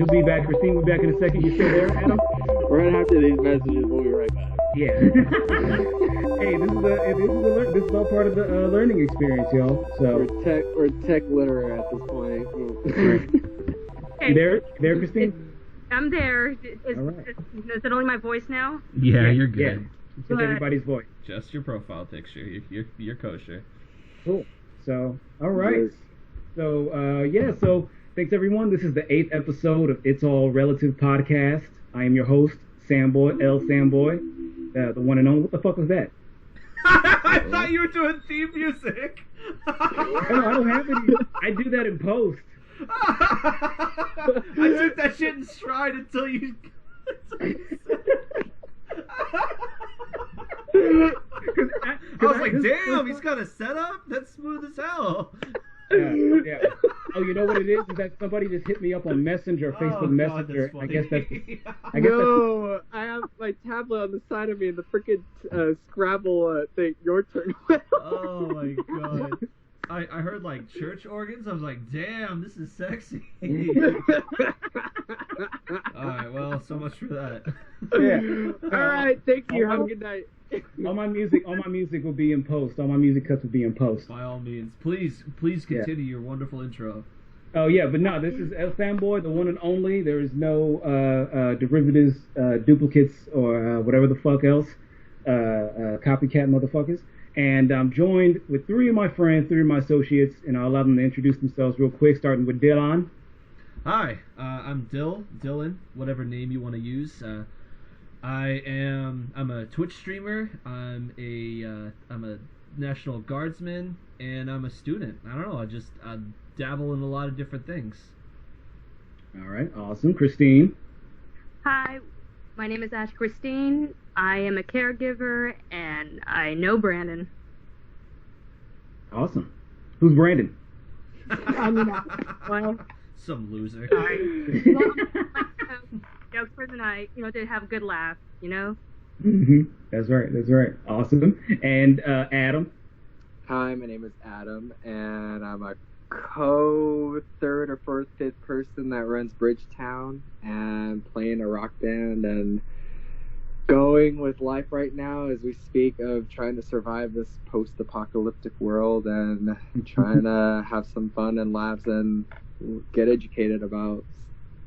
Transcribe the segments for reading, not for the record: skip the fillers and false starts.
be back. Christine will be back in a second. You still there, Adam? Right after these messages, we'll be right back. Yeah. Hey, this is all part of the learning experience, y'all. So we're tech literate at this point. You there, Christine? I'm there. Is it only my voice now? Yeah, you're good. Yeah. It's just everybody's voice. Just your profile picture. You're kosher. Cool. So, all right. So, so thanks everyone. This is the 8th episode of It's All Relative podcast. I am your host, Samboy, L Samboy, the one and only. What the fuck was that? I thought you were doing theme music. No, I don't have any. I do that in post. I took that shit in stride until you. I was like, damn, he's got a setup? That's smooth as hell. Yeah. Oh, you know what it is? Is that somebody just hit me up on Messenger, Facebook Messenger. God, I guess that's. I have my tablet on the side of me and the freaking Scrabble thing. Your turn. Oh my god. I heard like church organs. I was like, damn, this is sexy. Alright, well, so much for that. Yeah. Alright, thank you. Have a good night. All my music will be in post. All my music cuts will be in post. By all means. Please continue your wonderful intro. Oh yeah, but no, this is El Fanboy, the one and only. There is no derivatives, duplicates, or whatever the fuck else, copycat motherfuckers. And I'm joined with 3 of my friends, 3 of my associates, and I'll allow them to introduce themselves real quick, starting with Dylan. Hi, I'm Dylan, whatever name you want to use. I'm a Twitch streamer. I'm a National Guardsman, and I'm a student. I don't know. I dabble in a lot of different things. All right, awesome. Christine. Hi, my name is Ash Christine. I am a caregiver, and I know Brandon. Awesome. Who's Brandon? Well, some loser. Sorry. Jokes for the night, to have a good laugh, Mm-hmm. That's right. Awesome. And Adam. Hi, my name is Adam, and I'm a co-third or fifth person that runs Bridgetown and playing a rock band and going with life right now as we speak of trying to survive this post-apocalyptic world and trying to have some fun and laughs and get educated about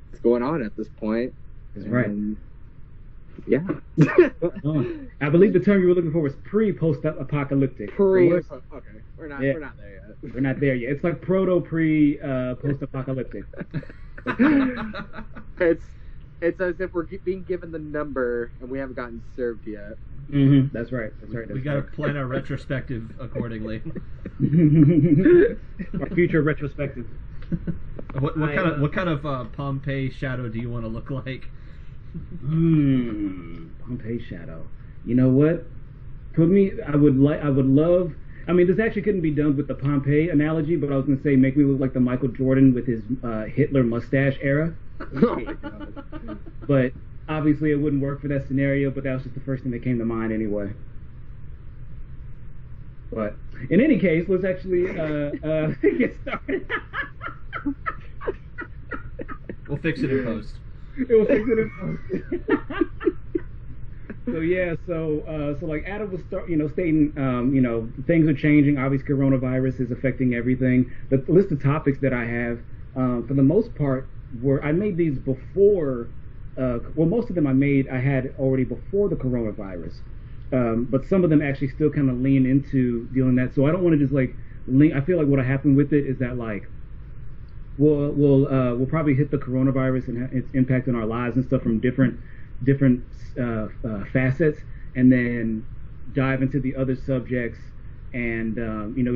what's going on at this point. That's right. Yeah. I believe the term you were looking for was pre-post-apocalyptic. Okay, we're not there yet. We're not there yet. It's like post-apocalyptic. It's as if we're being given the number and we haven't gotten served yet. Mm-hmm. That's right. We got to plan our retrospective accordingly. Our future retrospective. What kind of Pompeii shadow do you want to look like? Pompeii shadow. You know what? For me, I would love. I mean, this actually couldn't be done with the Pompeii analogy, but I was gonna say make me look like the Michael Jordan with his Hitler mustache era. But obviously, it wouldn't work for that scenario. But that was just the first thing that came to mind anyway. But in any case, let's actually get started. We'll fix it in post. We'll fix it in post. So like Adam was stating, things are changing. Obviously, coronavirus is affecting everything. The list of topics that I have, for the most part, I made these before. Most of them I had already before the coronavirus. But some of them actually still kind of lean into dealing that. So I don't want to just I feel like what'll happen with it is that we'll probably hit the coronavirus and its impact on our lives and stuff from different facets, and then dive into the other subjects and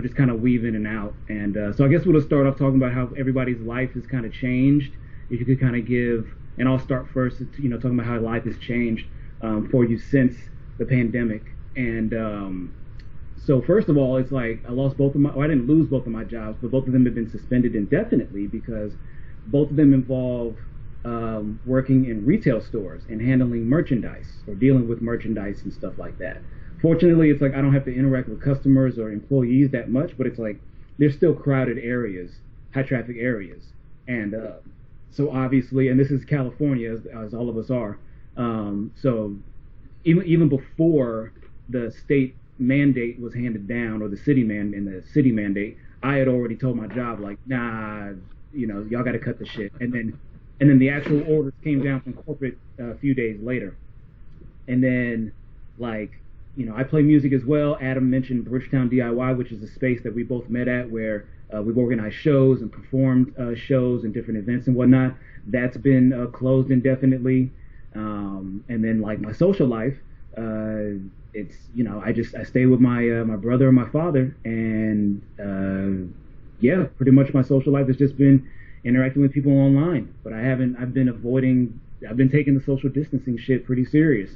just kind of weave in and out. And so I guess we'll start off talking about how everybody's life has kind of changed. If you could kind of give, and I'll start first, talking about how life has changed for you since the pandemic. And so first of all, it's like I lost both of my, I didn't lose both of my jobs, but both of them have been suspended indefinitely because both of them involve working in retail stores and handling merchandise or dealing with merchandise and stuff like that. Fortunately, it's like I don't have to interact with customers or employees that much, but it's like there's still crowded areas, high traffic areas. And So obviously, and this is California, as all of us are. So even before the state mandate was handed down, or the city mandate, I had already told my job, like, nah, y'all got to cut the shit. And then the actual orders came down from corporate a few days later. And then, like, I play music as well. Adam mentioned Bridgetown DIY, which is a space that we both met at, where we've organized shows and performed shows and different events and whatnot. That's been closed indefinitely. And then, like, my social life, it's, I stay with my brother and my father, and yeah, pretty much my social life has just been interacting with people online. But I've been taking the social distancing shit pretty serious.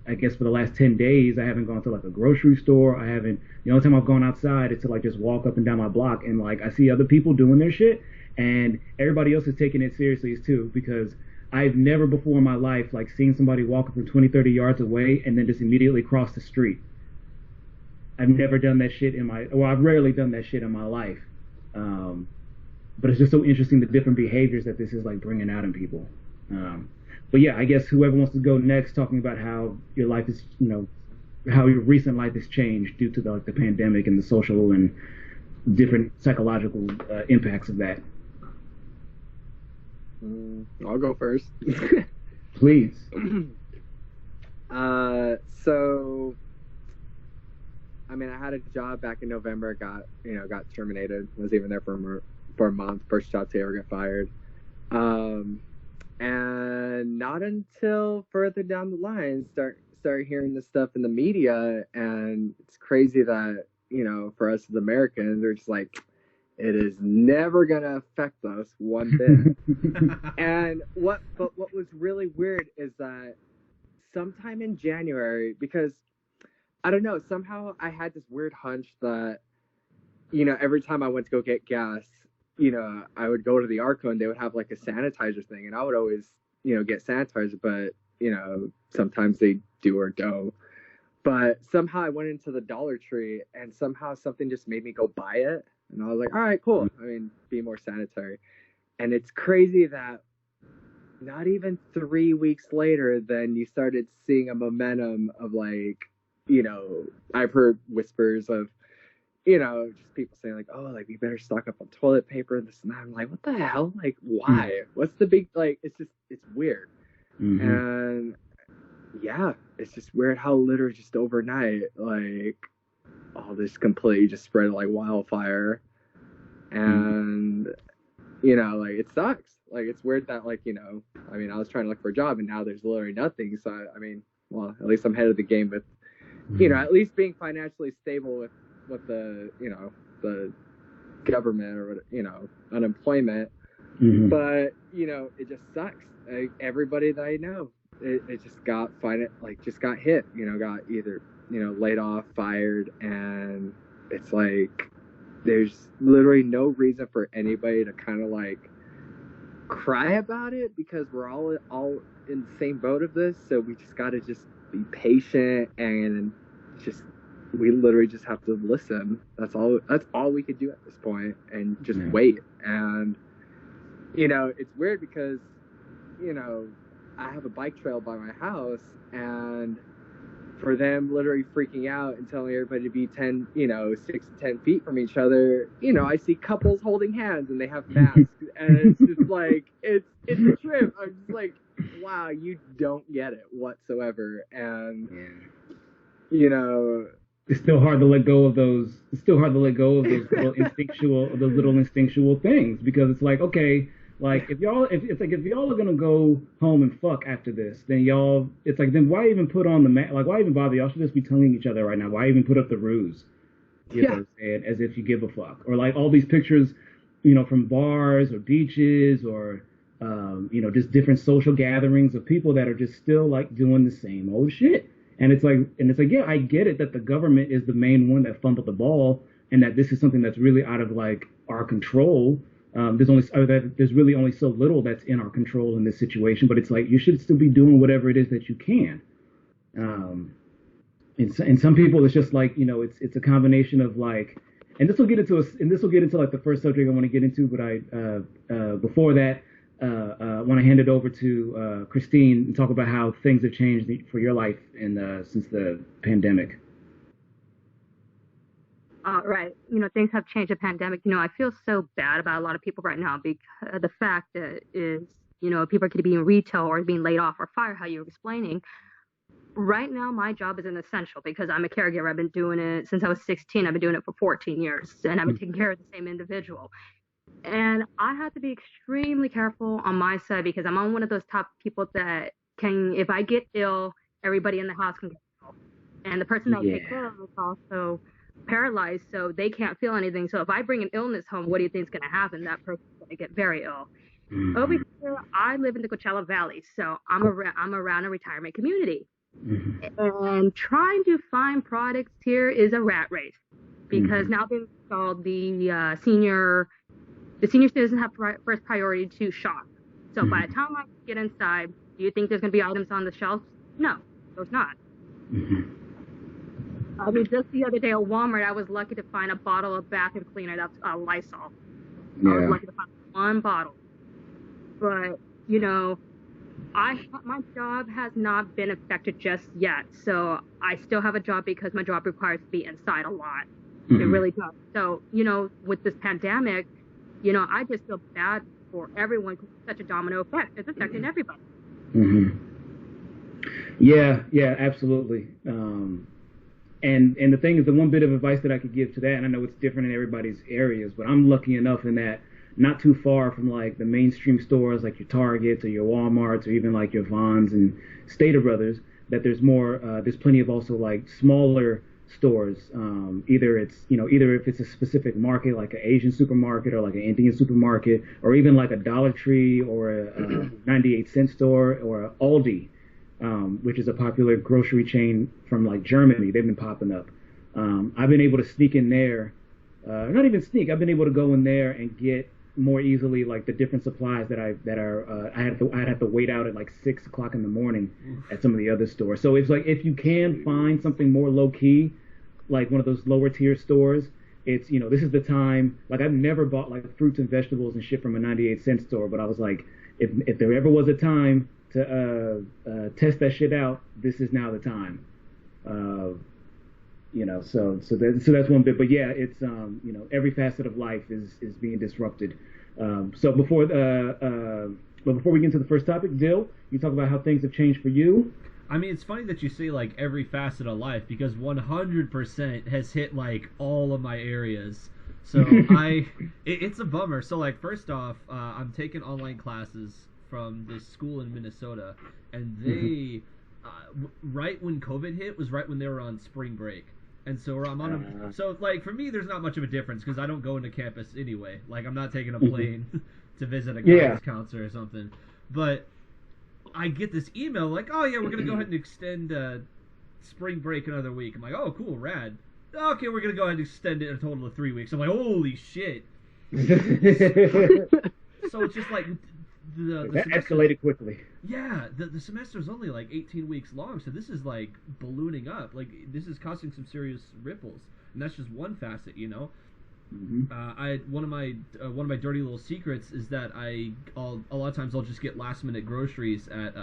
I guess for the last 10 days, I haven't gone to like a grocery store. The only time I've gone outside is to like just walk up and down my block, and like I see other people doing their shit, and everybody else is taking it seriously too, because I've never before in my life like seen somebody walking from 20, 30 yards away and then just immediately cross the street. I've never done that shit I've rarely done that shit in my life. But it's just so interesting, the different behaviors that this is like bringing out in people. But yeah, I guess whoever wants to go next, talking about how your life is, how your recent life has changed due to the pandemic and the social and different psychological impacts of that. I'll go first. Please. So, I mean, I had a job back in November, got terminated, was even there for a month, first job to ever get fired. And not until further down the line start hearing this stuff in the media, and it's crazy that, for us as Americans, they're just like, it is never gonna affect us one bit. And what was really weird is that sometime in January, because I don't know, somehow I had this weird hunch that, every time I went to go get gas, I would go to the Arco and they would have like a sanitizer thing, and I would always, get sanitizer, but, sometimes they do or don't. But somehow I went into the Dollar Tree and somehow something just made me go buy it. And I was like, all right, cool. I mean, be more sanitary. And it's crazy that not even 3 weeks later, then you started seeing a momentum of like, I've heard whispers of, just people saying like, oh, like we better stock up on toilet paper and this and that. I'm like, what the hell? Like, why? What's the big, like, it's weird. Mm-hmm. And yeah, it's just weird how literally just overnight, like, all this completely just spread like wildfire. And, like, it sucks. Like, it's weird that, like, I mean, I was trying to look for a job and now there's literally nothing. So, I mean, well, at least I'm ahead of the game with, at least being financially stable with the, the government or, unemployment. Mm-hmm. But, it just sucks. Like, everybody that I know, it just got hit, got either, laid off, fired, and it's like, there's literally no reason for anybody to kind of like cry about it, because we're all in the same boat of this. So we just got to just be patient, and we literally just have to listen. That's all we could do at this point, and just wait. And, it's weird because, I have a bike trail by my house, and for them literally freaking out and telling everybody to be 6 to 10 feet from each other, I see couples holding hands and they have masks, and it's just like, it's a trip. I'm just like, wow, you don't get it whatsoever. And, it's still hard to let go of those. It's still hard to let go of those little instinctual things, because it's like, okay, like if y'all are gonna go home and fuck after this, then then why even put on the mask? Like, why even bother? Y'all should just be tonguing each other right now. Why even put up the ruse? You know what I'm saying? As if you give a fuck. Or like all these pictures, from bars or beaches or just different social gatherings of people that are just still like doing the same old shit. And it's like, yeah, I get it that the government is the main one that fumbled the ball, and that this is something that's really out of like our control. There's really only so little that's in our control in this situation, but it's like, you should still be doing whatever it is that you can. And some people, it's just like, it's a combination of like, and this will get into like the first subject I want to get into, but before that, I want to hand it over to Christine and talk about how things have changed for your life since the pandemic. Right. Things have changed the pandemic. I feel so bad about a lot of people right now because the fact that is, people are going to be in retail or being laid off or fired, how you were explaining. Right now, my job is an essential because I'm a caregiver. I've been doing it since I was 16. I've been doing it for 14 years, and I've been taking care of the same individual. And I have to be extremely careful on my side because I'm on one of those top people that if I get ill, everybody in the house can get ill. And the person that will take care of is also paralyzed, so they can't feel anything. So if I bring an illness home, what do you think is going to happen? That person's going to get very ill. Mm-hmm. Over here, I live in the Coachella Valley, so I'm around a retirement community. Mm-hmm. And trying to find products here is a rat race because now they've installed the senior citizens have first priority to shop. So by the time I get inside, do you think there's going to be items on the shelves? No, there's not. I mean, just the other day at Walmart, I was lucky to find a bottle of bathroom cleaner that's Lysol. Yeah. I was lucky to find one bottle. But, my job has not been affected just yet. So I still have a job because my job requires to be inside a lot. It really does. So, with this pandemic, I just feel bad for everyone because it's such a domino effect. It's affecting everybody. Yeah, absolutely. And the thing is, the one bit of advice that I could give to that, and I know it's different in everybody's areas, but I'm lucky enough in that not too far from like the mainstream stores like your Targets or your Walmarts or even like your Vons and Stater Brothers, that there's plenty of also like smaller stores. Either if it's a specific market like an Asian supermarket or like an Indian supermarket or even like a Dollar Tree or a 98-cent store or a Aldi. Which is a popular grocery chain from like Germany. They've been popping up. I've been able to sneak in there, not even sneak. I've been able to go in there and get more easily like the different supplies I had to wait out at like 6 o'clock in the morning at some of the other stores. So it's like if you can find something more low key, like one of those lower tier stores, it's this is the time. Like I've never bought like fruits and vegetables and shit from a 98-cent store, but I was like, if there ever was a time to test that shit out, this is now the time. So that's one bit. But yeah, it's every facet of life is being disrupted. So before we get into the first topic, Dill, you talk about how things have changed for you. I mean, it's funny that you say like every facet of life because 100% has hit like all of my areas. So it's a bummer. So like first off, I'm taking online classes from this school in Minnesota, and they right when COVID hit was right when they were on spring break, and so I'm on so like for me there's not much of a difference because I don't go into campus anyway. Like I'm not taking a plane to visit a guidance counselor or something, but I get this email like, oh yeah, we're gonna go ahead and extend spring break another week. I'm like, oh cool, rad. Okay, we're gonna go ahead and extend it a total of 3 weeks. I'm like, holy shit. So it's just like that escalated quickly. Yeah, the semester is only like 18 weeks long, so this is like ballooning up. Like this is causing some serious ripples, and that's just one facet, one of my dirty little secrets is that a lot of times I'll just get last minute groceries at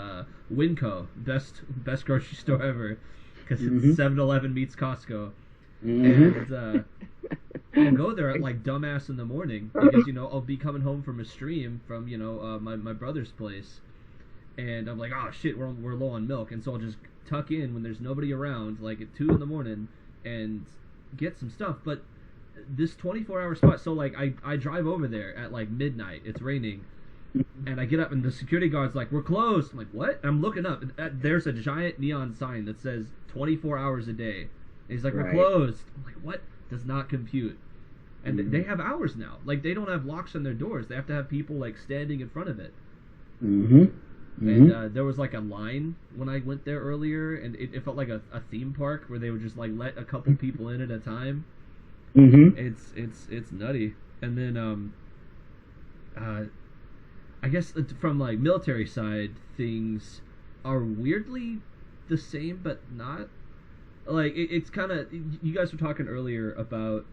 Winco, best grocery store ever, because it's 7-Eleven meets Costco. And I'll go there at like dumbass in the morning because I'll be coming home from a stream from my brother's place, and I'm like, oh shit, we're low on milk, and so I'll just tuck in when there's nobody around, like at 2 a.m, and get some stuff. But this 24-hour spot, so like I drive over there at like midnight, it's raining, and I get up and the security guard's like, we're closed. I'm like, what? And I'm looking up, and there's a giant neon sign that says 24 hours a day. And he's like, we're closed. I'm like, what? Does not compute. And they have hours now. Like, they don't have locks on their doors. They have to have people, like, standing in front of it. And there was, like, a line when I went there earlier, and it felt like a theme park where they would just, like, let a couple people in at a time. It's nutty. And then, I guess from, like, military side, things are weirdly the same, but not. Like, it's kind of, you guys were talking earlier about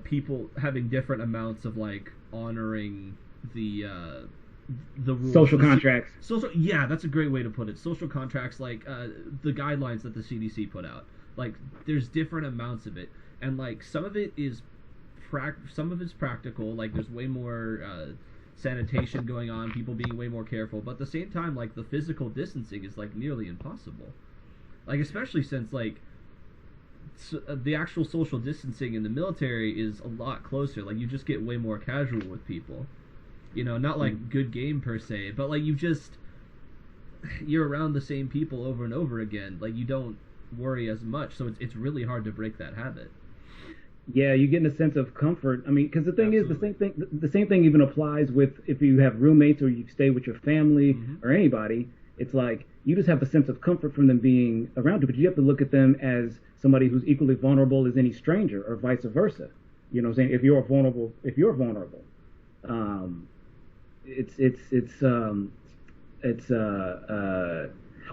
people having different amounts of like honoring the rules. Social contracts. Yeah, that's a great way to put it. Social contracts, like the guidelines that the CDC put out. Like, there's different amounts of it, and like some of it is some of it's practical. Like, there's way more sanitation going on, people being way more careful. But at the same time, like, the physical distancing is like nearly impossible. Like, especially since like the actual social distancing in the military is a lot closer. Like, you just get way more casual with people. You know, not like good game per se, but like you're around the same people over and over again. Like, you don't worry as much, so it's really hard to break that habit. Yeah, you get in a sense of comfort. I mean, because the thing Absolutely. is, the same thing even applies with if you have roommates or you stay with your family or anybody. It's like you just have a sense of comfort from them being around you, but you have to look at them as somebody who's equally vulnerable as any stranger, or vice versa. You know what I'm saying? If you're vulnerable,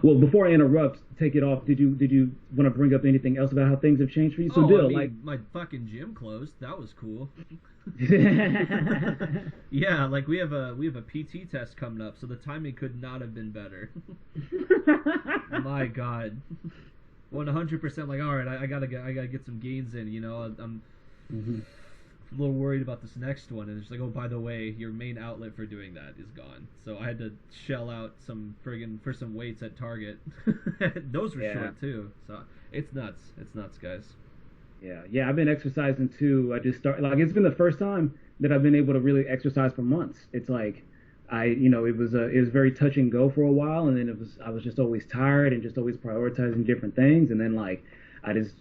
well, before I interrupt, take it off. Did you want to bring up anything else about how things have changed for you? So, Bill, I mean, like, my fucking gym closed. That was cool. Yeah, like we have a PT test coming up, so the timing could not have been better. My God, 100%. Like, all right, I gotta get some gains in. You know, I'm a little worried about this next one, and it's like, oh, by the way, your main outlet for doing that is gone. So I had to shell out for some weights at Target. Those were short too. So it's nuts, guys. Yeah. I've been exercising too. I just it's been the first time that I've been able to really exercise for months. It's like it was very touch and go for a while, and then I was just always tired and just always prioritizing different things, and then like I've just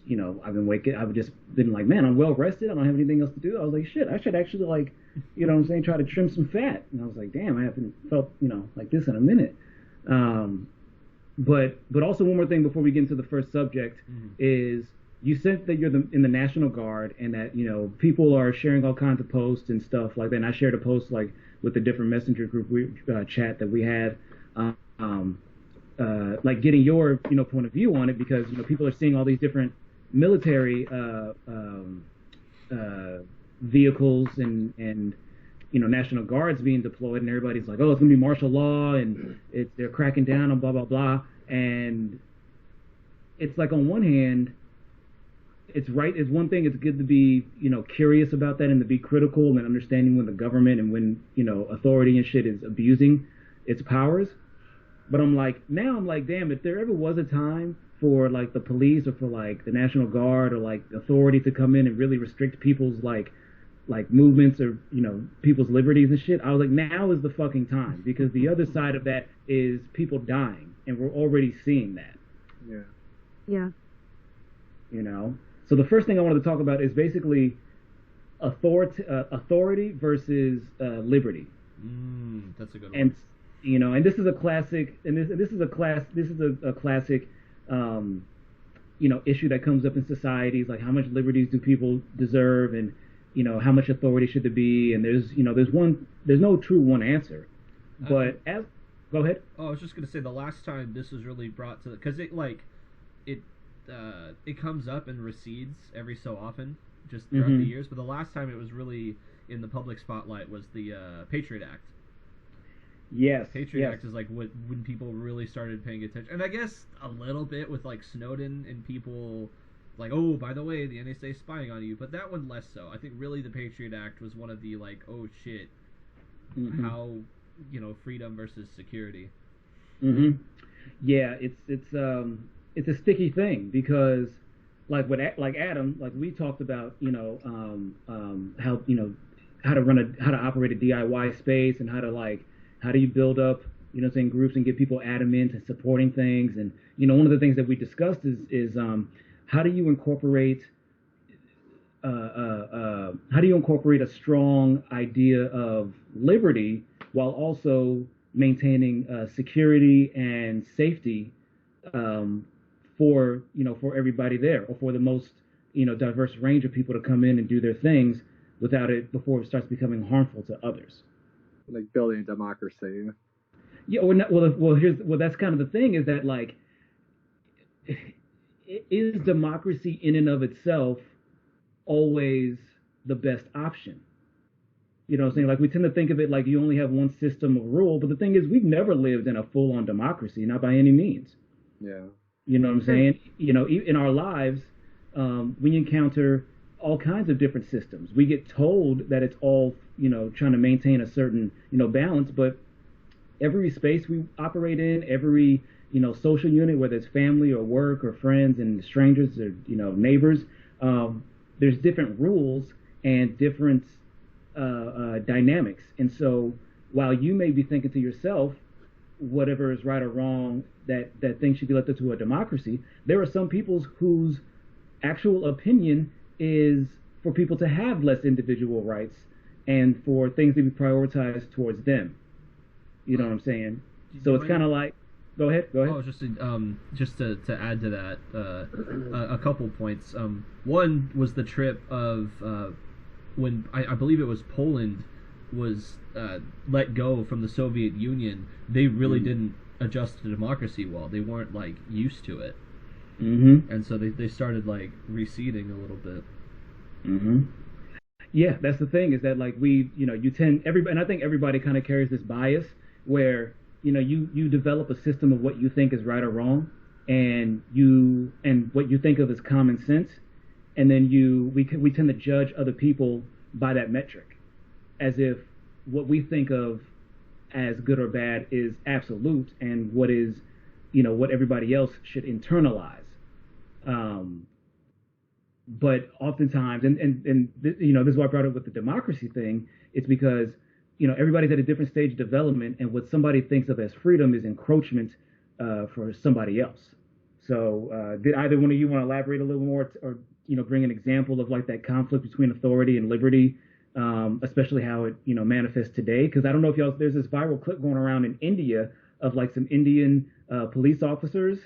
been like, man, I'm well rested. I don't have anything else to do. I was like, shit, I should actually like, you know what I'm saying, try to trim some fat. And I was like, damn, I haven't felt, like this in a minute. But also one more thing before we get into the first subject is you said that you're in the National Guard and that, people are sharing all kinds of posts and stuff like that. And I shared a post like with the different messenger group chat that we had. Like getting your point of view on it, because people are seeing all these different military vehicles and National Guards being deployed, and everybody's like, oh, it's gonna be martial law and they're cracking down on blah blah blah. And it's like, on one hand, it's one thing, it's good to be curious about that and to be critical and understanding when the government and when authority and shit is abusing its powers. But I'm like, damn, if there ever was a time for like the police or for like the National Guard or like authority to come in and really restrict people's like movements or people's liberties and shit, I was like, now is the fucking time, because the other side of that is people dying, and we're already seeing that. Yeah. So the first thing I wanted to talk about is basically authority versus liberty. That's a good one. And this is a classic, issue that comes up in societies, like how much liberties do people deserve, and how much authority should there be, and there's no true one answer. But go ahead. Oh, I was just gonna say, the last time this was really brought to, because it comes up and recedes every so often, just throughout the years. But the last time it was really in the public spotlight was the Patriot Act. Yes. Patriot Act is like when people really started paying attention, and I guess a little bit with like Snowden and people like, oh, by the way, the NSA is spying on you, but that one less so. I think really the Patriot Act was one of the like, oh shit, how freedom versus security. Yeah, it's a sticky thing, because like Adam, like we talked about, how how to operate a DIY space, and how do you build up, groups and get people adamant and supporting things. And, one of the things that we discussed is how do you incorporate a strong idea of liberty while also maintaining security and safety for everybody there, or for the most, diverse range of people to come in and do their things before it starts becoming harmful to others. Like building democracy. Yeah, that's kind of the thing, is that like, is democracy in and of itself always the best option. You know what I'm saying? Like we tend to think of it like you only have one system of rule, but the thing is we've never lived in a full-on democracy, not by any means. Yeah. You know what I'm saying? You know, in our lives, we encounter all kinds of different systems. We get told that it's all, you know, trying to maintain a certain, you know, balance, but every space we operate in, every, you know, social unit, whether it's family or work or friends and strangers or, you know, neighbors, there's different rules and different dynamics. And so while you may be thinking to yourself, whatever is right or wrong, that things should be left up to a democracy, there are some people whose actual opinion is for people to have less individual rights and for things to be prioritized towards them. You know what I'm saying? So it's kind of like, go ahead. Oh, just to add to that, a couple points. One was the trip of when I believe it was Poland was let go from the Soviet Union. They really didn't adjust to democracy well. They weren't like used to it, and so they started like receding a little bit. Yeah, that's the thing, is that like we, you know, you tend everybody, and I think everybody kind of carries this bias where, you know, you develop a system of what you think is right or wrong, and what you think of as common sense, and then we tend to judge other people by that metric, as if what we think of as good or bad is absolute, and what is, you know, what everybody else should internalize. But oftentimes, and you know, this is why I brought it with the democracy thing. It's because, you know, everybody's at a different stage of development, and what somebody thinks of as freedom is encroachment for somebody else. So, did either one of you want to elaborate a little more, or, you know, bring an example of like that conflict between authority and liberty, especially how it, you know, manifests today? Because I don't know if y'all, there's this viral clip going around in India of like some Indian police officers.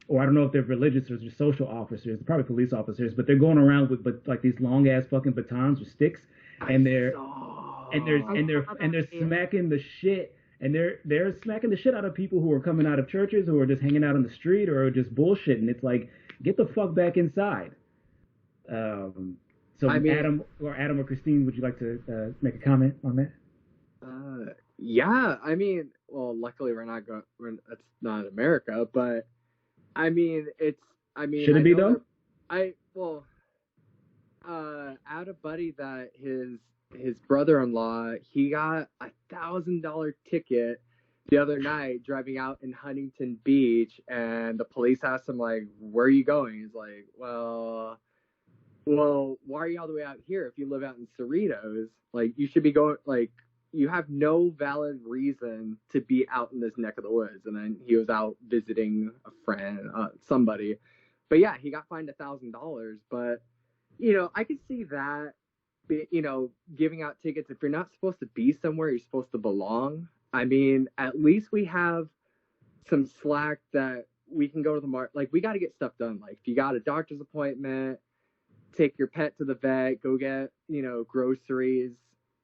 Or I don't know if they're religious or just social officers, they're probably police officers, but they're going around with like these long ass fucking batons with sticks, and they're smacking the shit, and they're smacking the shit out of people who are coming out of churches, who are just hanging out on the street, or just bullshitting. It's like, get the fuck back inside. So I mean, Adam or Christine, would you like to make a comment on that? Yeah, I mean, well, luckily it's not America, but I mean, should it be though? I had a buddy that his brother-in-law, he got $1,000 ticket the other night driving out in Huntington Beach, and the police asked him, like, where are you going? He's like, well, why are you all the way out here if you live out in Cerritos? Like, you should be going, like, you have no valid reason to be out in this neck of the woods. And then he was out visiting a friend, somebody. But yeah, he got fined $1,000. But, you know, I could see that, you know, giving out tickets. If you're not supposed to be somewhere, you're supposed to belong. I mean, at least we have some slack that we can go to the market. Like, we got to get stuff done. Like, if you got a doctor's appointment, take your pet to the vet, go get, you know, groceries.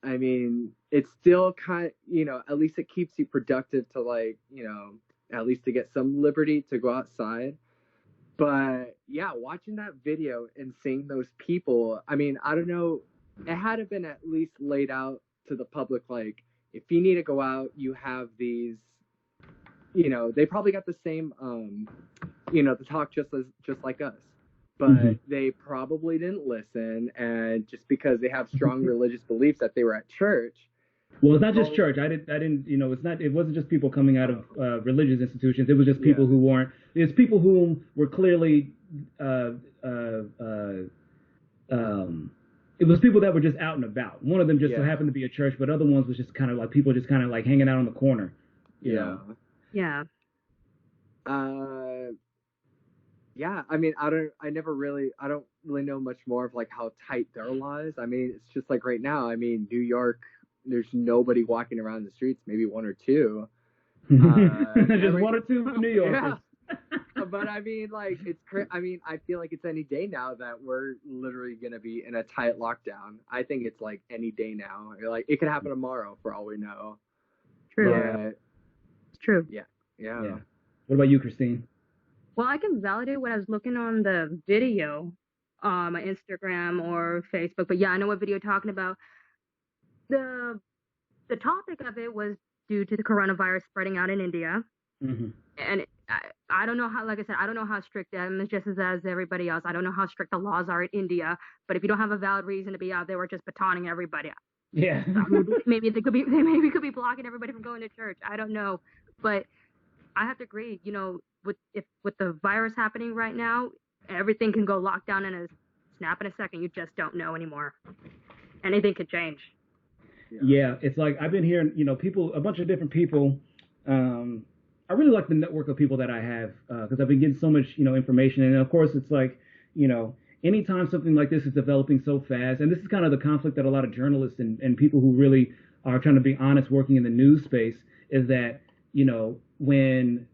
I mean, it's still kind of, you know, at least it keeps you productive to, like, you know, at least to get some liberty to go outside. But yeah, watching that video and seeing those people, I mean, I don't know, it had been at least laid out to the public, like, if you need to go out, you have these, you know, they probably got the same, you know, the talk just like us. But they probably didn't listen, and just because they have strong religious beliefs that they were at church. Well, it's not just church. I didn't, you know, it wasn't just people coming out of religious institutions. It was just people who weren't. It's people who were clearly, it was people that were just out and about. One of them just so happened to be a church, but other ones was just kind of like people just kind of like hanging out on the corner. You know? Yeah. Yeah, I mean, I don't really know much more of like how tight their law is. I mean, it's just like right now. I mean, New York, there's nobody walking around the streets, maybe one or two. Just one or two New Yorkers. Yeah. But I mean, like, I mean, I feel like it's any day now that we're literally gonna be in a tight lockdown. I think it's like any day now. Like, it could happen tomorrow for all we know. True. But, it's true. Yeah. What about you, Christine? Well, I can validate what I was looking on the video. my Instagram or Facebook. But yeah, I know what video you're talking about. The topic of it was due to the coronavirus spreading out in India. Mm-hmm. And I don't know how, like I said, I don't know how strict them is just as everybody else. I don't know how strict the laws are in India, but if you don't have a valid reason to be out there, we're just batoning everybody. Yeah. maybe they could be blocking everybody from going to church. I don't know, but I have to agree. You know, with the virus happening right now, everything can go lockdown in a snap in a second. You just don't know anymore. Anything could change. Yeah, it's like I've been hearing, you know, people, a bunch of different people. I really like the network of people that I have because I've been getting so much, you know, information. And of course, it's like, you know, anytime something like this is developing so fast, and this is kind of the conflict that a lot of journalists and people who really are trying to be honest working in the news space is that, you know, when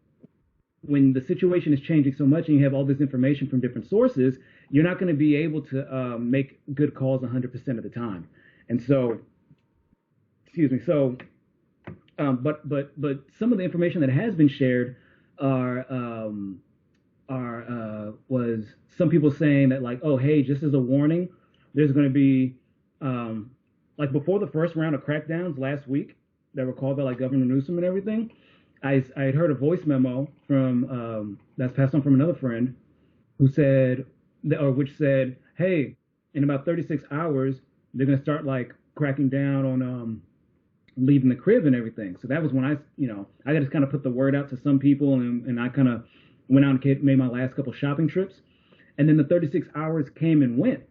the situation is changing so much and you have all this information from different sources, you're not going to be able to make good calls 100% of the time. And so, excuse me, so, but some of the information that has been shared was some people saying that like, oh, hey, just as a warning, there's going to be, like before the first round of crackdowns last week that were called by like Governor Newsom and everything, I had heard a voice memo from that's passed on from another friend who said, which said, hey, in about 36 hours, they're going to start like cracking down on leaving the crib and everything. So that was when I just kind of put the word out to some people and I kind of went out and made my last couple shopping trips. And then the 36 hours came and went.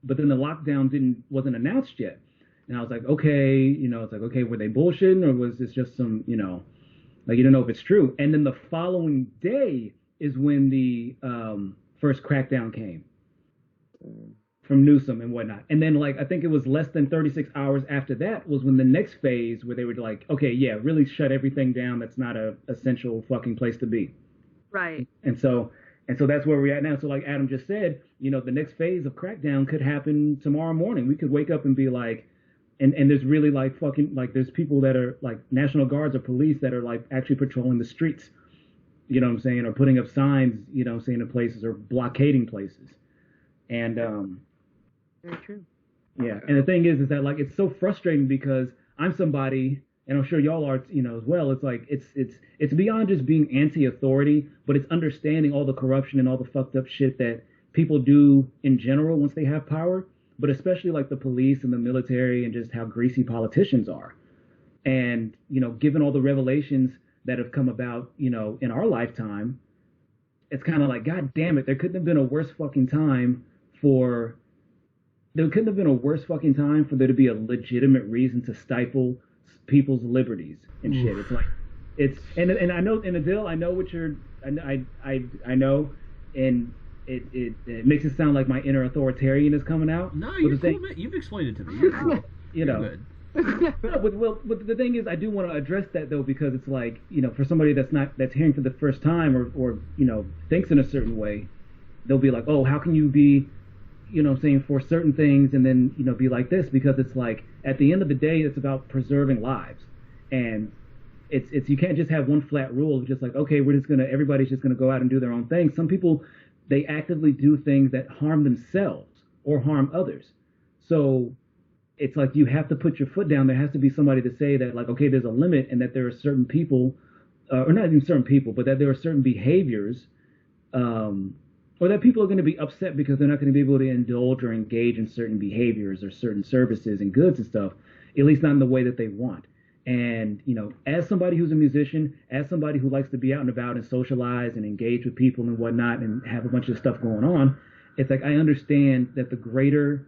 But then the lockdown wasn't announced yet. And I was like, okay, you know, it's like, okay, were they bullshitting or was this just some, you know, like you don't know if it's true. And then the following day is when the first crackdown came from Newsom and whatnot. And then like, I think it was less than 36 hours after that was when the next phase where they were like, okay, yeah, really shut everything down. That's not a essential fucking place to be. Right. And so that's where we're at now. So like Adam just said, you know, the next phase of crackdown could happen tomorrow morning. We could wake up and be like, and there's really like fucking, like there's people that are like National Guards or police that are like actually patrolling the streets, you know what I'm saying, or putting up signs, you know what I'm saying, in places or blockading places. And, very true. Yeah. And the thing is that like, it's so frustrating because I'm somebody, and I'm sure y'all are, you know, as well. It's like, it's beyond just being anti-authority, but it's understanding all the corruption and all the fucked up shit that people do in general once they have power, but especially like the police and the military and just how greasy politicians are. And, you know, given all the revelations that have come about, you know, in our lifetime, it's kind of like, God damn it, there couldn't have been a worse fucking time for there to be a legitimate reason to stifle people's liberties and shit. It's like, and I know, and Adil, I know what you're, I know, and it makes it sound like my inner authoritarian is coming out. No, you're cool, man. You've explained it to me. You're cool. You know. Good. No, but the thing is, I do want to address that though, because it's like, you know, for somebody that's hearing for the first time or you know, thinks in a certain way, they'll be like, oh, how can you be, you know what I'm saying, for certain things and then, you know, be like this? Because it's like, at the end of the day, it's about preserving lives. And it's you can't just have one flat rule of just like, okay, everybody's just gonna go out and do their own thing. Some people, they actively do things that harm themselves or harm others. So it's like you have to put your foot down. There has to be somebody to say that like, okay, there's a limit and that there are certain people, or not even certain people, but that there are certain behaviors, or that people are going to be upset because they're not going to be able to indulge or engage in certain behaviors or certain services and goods and stuff, at least not in the way that they want. And, you know, as somebody who's a musician, as somebody who likes to be out and about and socialize and engage with people and whatnot and have a bunch of stuff going on, it's like I understand that the greater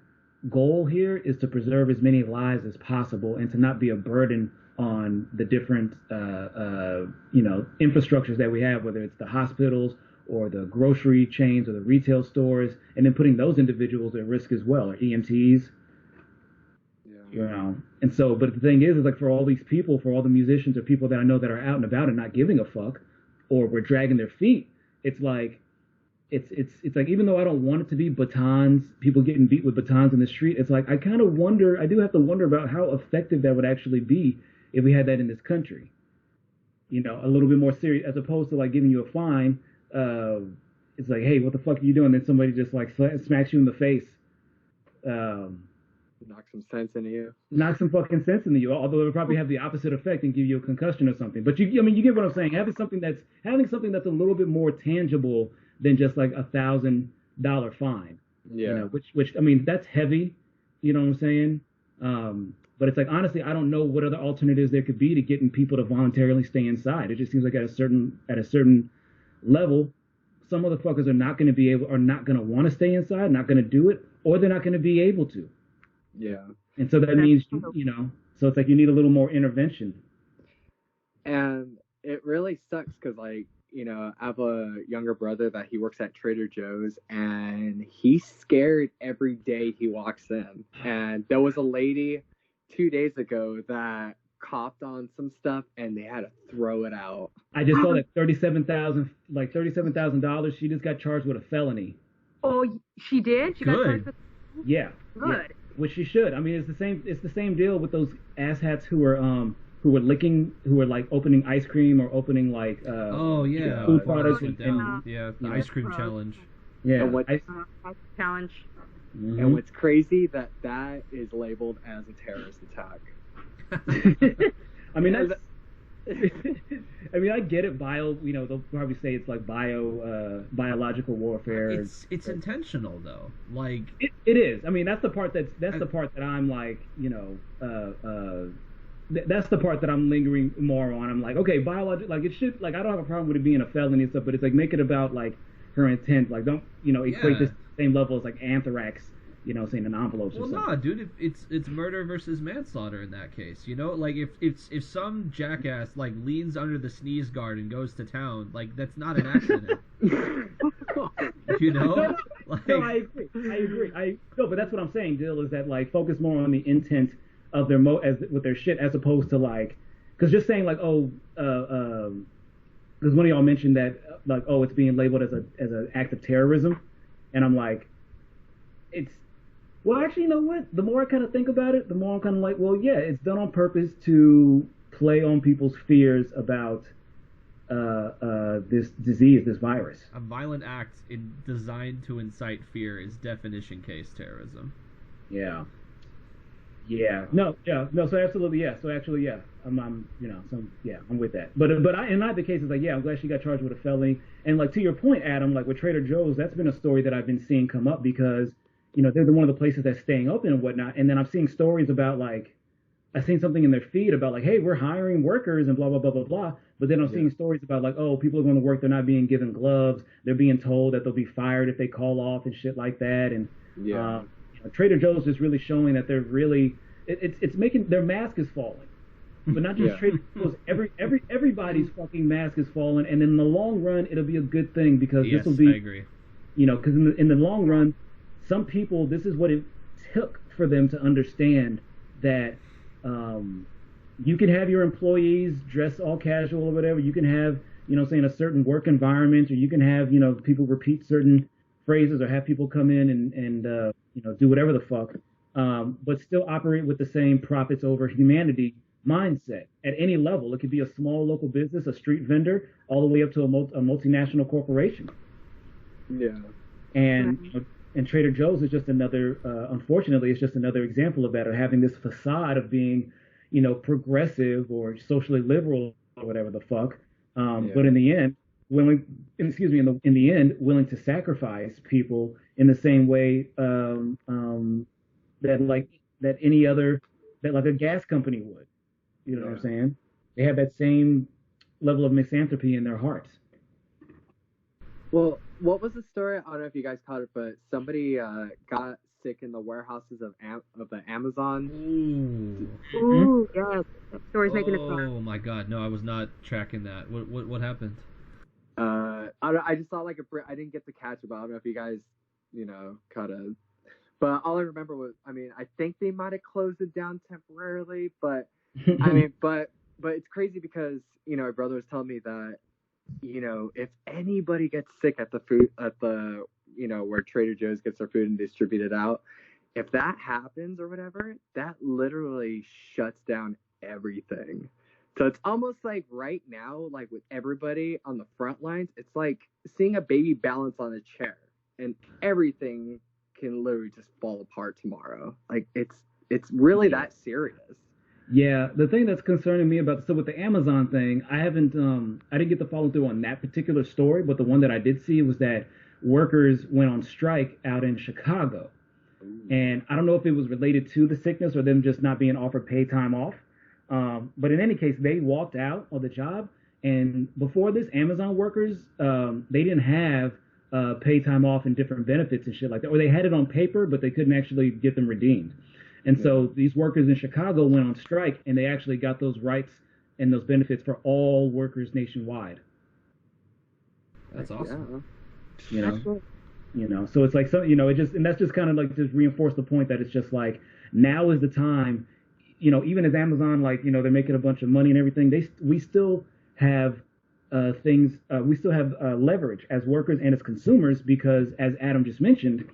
goal here is to preserve as many lives as possible and to not be a burden on the different, you know, infrastructures that we have, whether it's the hospitals or the grocery chains or the retail stores, and then putting those individuals at risk as well, or EMTs. Yeah. You know, and so, but the thing is like for all these people, for all the musicians or people that I know that are out and about and not giving a fuck, or we're dragging their feet, it's like, it's like, even though I don't want it to be batons, people getting beat with batons in the street, it's like, I kind of wonder, I do have to wonder about how effective that would actually be if we had that in this country. You know, a little bit more serious, as opposed to like giving you a fine, it's like, hey, what the fuck are you doing? Then somebody just like smacks you in the face. Knock some sense into you. Knock some fucking sense into you. Although it would probably have the opposite effect and give you a concussion or something. But I mean, you get what I'm saying. Having something that's a little bit more tangible than just like $1,000 fine. Yeah. You know, which I mean, that's heavy. You know what I'm saying? But it's like, honestly, I don't know what other alternatives there could be to getting people to voluntarily stay inside. It just seems like at a certain level, some motherfuckers are not going to want to stay inside, not going to do it, or they're not going to be able to. Yeah. And so that means, you know, so it's like you need a little more intervention. And it really sucks because, like, you know, I have a younger brother that he works at Trader Joe's, and he's scared every day he walks in. And there was a lady 2 days ago that copped on some stuff, and they had to throw it out. I just saw that $37,000. She just got charged with a felony. Oh, she did? She got charged with... Yeah. Good. Yeah. Which she should. I mean, it's the same deal with those asshats who were like opening ice cream or opening like food products the ice cream challenge. Yeah. And ice challenge. Mm-hmm. And what's crazy that is labeled as a terrorist attack. I mean, I mean, I get it. They'll probably say it's like biological warfare. It's intentional though. Like it is. I mean, that's the part that I'm like, you know, that's the part that I'm lingering more on. I'm like, okay, biological, like it should, like I don't have a problem with it being a felony and stuff, but it's like make it about like her intent. Like don't, you know, equate this to the same level as like anthrax. You know, saying an envelope. Well, nah, dude, it's murder versus manslaughter in that case. You know, like if some jackass like leans under the sneeze guard and goes to town, like that's not an accident. You know? No, I agree. No, but that's what I'm saying, Dill, is that like focus more on the intent of their with their shit as opposed to like, because just saying like, oh, because one of y'all mentioned that like, oh, it's being labeled as an act of terrorism, and I'm like, well, actually, you know what? The more I kind of think about it, the more I'm kind of like, well, yeah, it's done on purpose to play on people's fears about this disease, this virus. A violent act designed to incite fear is definition case terrorism. Yeah. Yeah. No. So absolutely, yeah. So actually, yeah. I'm you know, I'm with that. But in either case, it's like, yeah, I'm glad she got charged with a felony. And like to your point, Adam, like with Trader Joe's, that's been a story that I've been seeing come up because, you know, they're one of the places that's staying open and whatnot. And then I'm seeing stories about like, I've seen something in their feed about like, hey, we're hiring workers and blah, blah, blah, blah, blah. But then I'm seeing stories about like, oh, people are going to work. They're not being given gloves. They're being told that they'll be fired if they call off and shit like that. And you know, Trader Joe's is really showing that they're really, it's making, their mask is falling. But not just Trader Joe's, everybody's fucking mask is falling. And in the long run, it'll be a good thing because this will be, I agree. You know, because in the long run, some people, this is what it took for them to understand that you can have your employees dress all casual or whatever. You can have, you know, say in a certain work environment, or you can have, you know, people repeat certain phrases or have people come in and you know, do whatever the fuck, but still operate with the same profits over humanity mindset at any level. It could be a small local business, a street vendor, all the way up to a multinational corporation. Yeah. And you know, and Trader Joe's is just another, unfortunately, it's just another example of that, of having this facade of being, you know, progressive or socially liberal or whatever the fuck. But in the end, willing to sacrifice people in the same way that any other, that like a gas company would. You know what I'm saying? They have that same level of misanthropy in their hearts. Well, what was the story? I don't know if you guys caught it, but somebody got sick in the warehouses of the Amazon. Ooh, yes. That story's making it fun. Oh my God, no, I was not tracking that. What happened? I just saw like I didn't get to catch it, but I don't know if you guys, you know, caught it. But all I remember was, I mean, I think they might have closed it down temporarily, but I mean, but it's crazy because, you know, my brother was telling me that, you know, if anybody gets sick at the you know, where Trader Joe's gets their food and distributed out, if that happens or whatever, that literally shuts down everything. So it's almost like right now, like with everybody on the front lines, it's like seeing a baby balance on a chair, and everything can literally just fall apart tomorrow. Like it's really that serious. Yeah, the thing that's concerning me about, so with the Amazon thing, I didn't get to follow through on that particular story, but the one that I did see was that workers went on strike out in Chicago. And I don't know if it was related to the sickness or them just not being offered paid time off. But in any case, they walked out of the job. And before this, Amazon workers, they didn't have paid time off and different benefits and shit like that. Or they had it on paper, but they couldn't actually get them redeemed. And so these workers in Chicago went on strike, and they actually got those rights and those benefits for all workers nationwide. That's awesome. Yeah. So it's like, so, it just, and that's just kind of like just reinforce the point that it's just like, now is the time, even as Amazon, like, they're making a bunch of money and everything, we still have leverage as workers and as consumers, because as Adam just mentioned,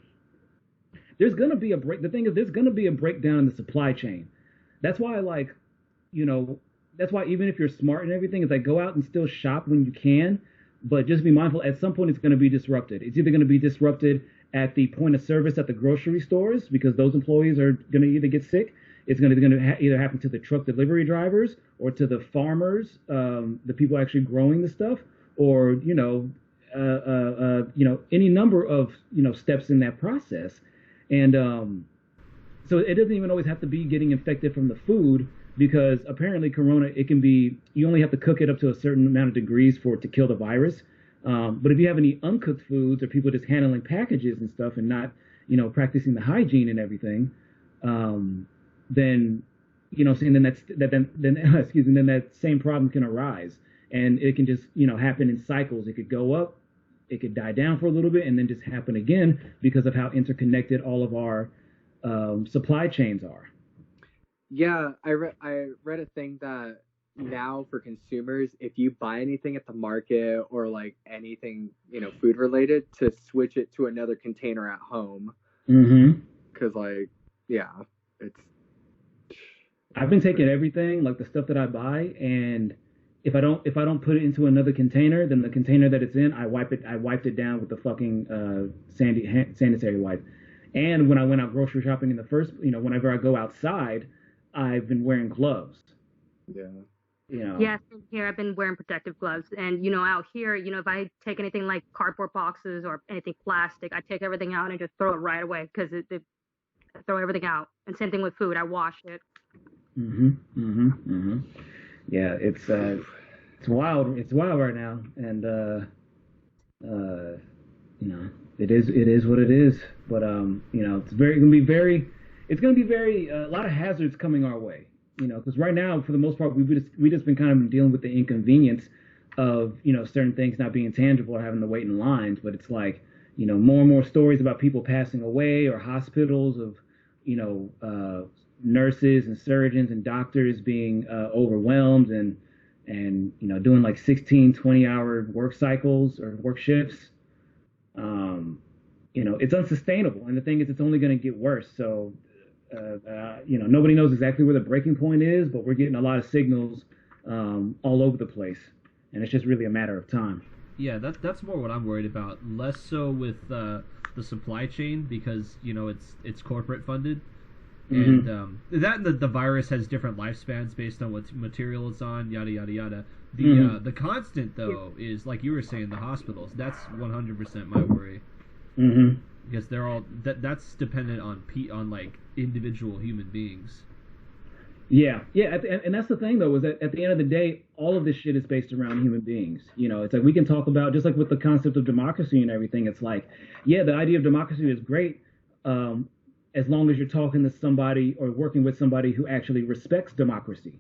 there's going to be a break. The thing is, there's going to be a breakdown in the supply chain. That's why, that's why even if you're smart and everything, it's like, go out and still shop when you can, but just be mindful. At some point, it's going to be disrupted. It's either going to be disrupted at the point of service at the grocery stores, because those employees are going to either get sick. It's going to either happen to the truck delivery drivers or to the farmers, the people actually growing the stuff, or any number of steps in that process. And so it doesn't even always have to be getting infected from the food, because apparently Corona, it can be, you only have to cook it up to a certain amount of degrees for it to kill the virus. But if you have any uncooked foods or people just handling packages and stuff and not, practicing the hygiene and everything, then, then then that same problem can arise, and it can just, happen in cycles. It could go up, it could die down for a little bit, and then just happen again because of how interconnected all of our supply chains are. Yeah, I read a thing that now for consumers, if you buy anything at the market or like anything, food related, to switch it to another container at home. Mm-hmm. Because it's. I've been taking everything, like the stuff that I buy, and if I don't put it into another container, then the container that it's in, I wiped it down with the fucking sanitary wipe. And when I went out grocery shopping in the first, whenever I go outside, I've been wearing gloves. Yeah. Yes, here I've been wearing protective gloves, and out here, if I take anything like cardboard boxes or anything plastic, I take everything out and just throw it right away, because I throw everything out. And same thing with food, I wash it. Yeah, it's wild. It's wild right now, and it is what it is. But it's gonna be very a lot of hazards coming our way. Because right now, for the most part, we just been kind of dealing with the inconvenience of certain things not being tangible or having to wait in lines. But it's like more and more stories about people passing away, or hospitals of nurses and surgeons and doctors being overwhelmed and doing like 16, 20-hour work cycles or work shifts. It's unsustainable, and the thing is, it's only going to get worse. So nobody knows exactly where the breaking point is, but we're getting a lot of signals all over the place, and it's just really a matter of time. Yeah, that's more what I'm worried about. Less so with the supply chain, because it's corporate funded. And the virus has different lifespans based on what material it's on, yada yada yada. The constant though is, like you were saying, the hospitals. That's 100% my worry. Because they're all that's dependent on like individual human beings. Yeah, and that's the thing though, is that at the end of the day, all of this shit is based around human beings. It's like we can talk about, just like with the concept of democracy and everything. It's like, yeah, the idea of democracy is great. As long as you're talking to somebody or working with somebody who actually respects democracy.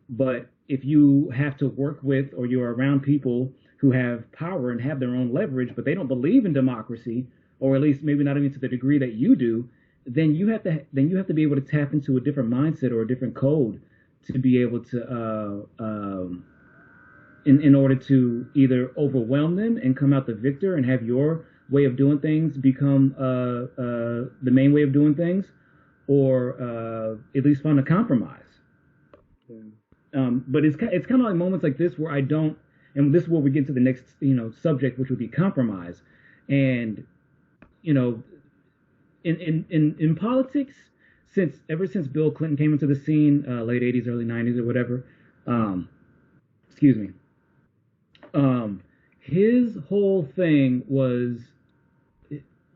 But if you have to work with, or you're around people who have power and have their own leverage, but they don't believe in democracy, or at least maybe not even to the degree that you do, then you have to be able to tap into a different mindset or a different code to be able to in order to either overwhelm them and come out the victor and have your way of doing things become the main way of doing things, or at least find a compromise. But it's kind of like moments like this where I don't, and this is where we get to the next subject, which would be compromise, and you know, in politics, ever since Bill Clinton came into the scene, late '80s, early '90s, or whatever. Excuse me. His whole thing was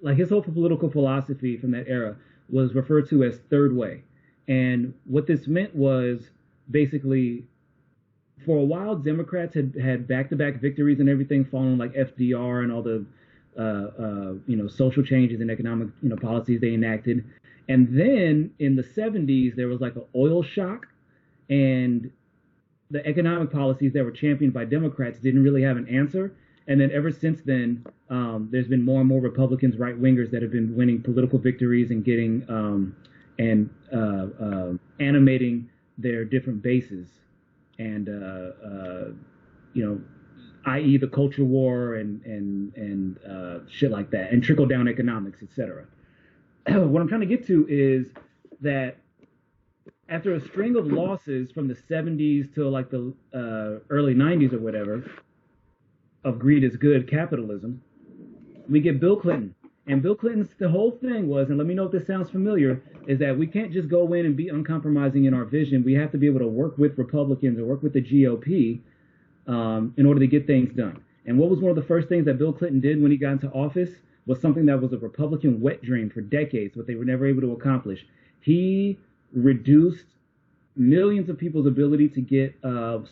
like his whole political philosophy from that era was referred to as third way. And what this meant was basically for a while, Democrats had back-to-back victories and everything, following like FDR and all the social changes and economic policies they enacted. And then in the 70s, there was like an oil shock, and the economic policies that were championed by Democrats didn't really have an answer. And then ever since then, there's been more and more Republicans, right-wingers, that have been winning political victories and getting animating their different bases, and i.e. the culture war and shit like that, and trickle-down economics, etc. What I'm trying to get to is that after a string of losses from the 70s till like the early 90s or whatever, of greed is good capitalism, we get Bill Clinton. And Bill Clinton's the whole thing was, and let me know if this sounds familiar, is that we can't just go in and be uncompromising in our vision. We have to be able to work with Republicans or work with the GOP in order to get things done. And what was one of the first things that Bill Clinton did when he got into office was something that was a Republican wet dream for decades, but they were never able to accomplish. He reduced millions of people's ability to get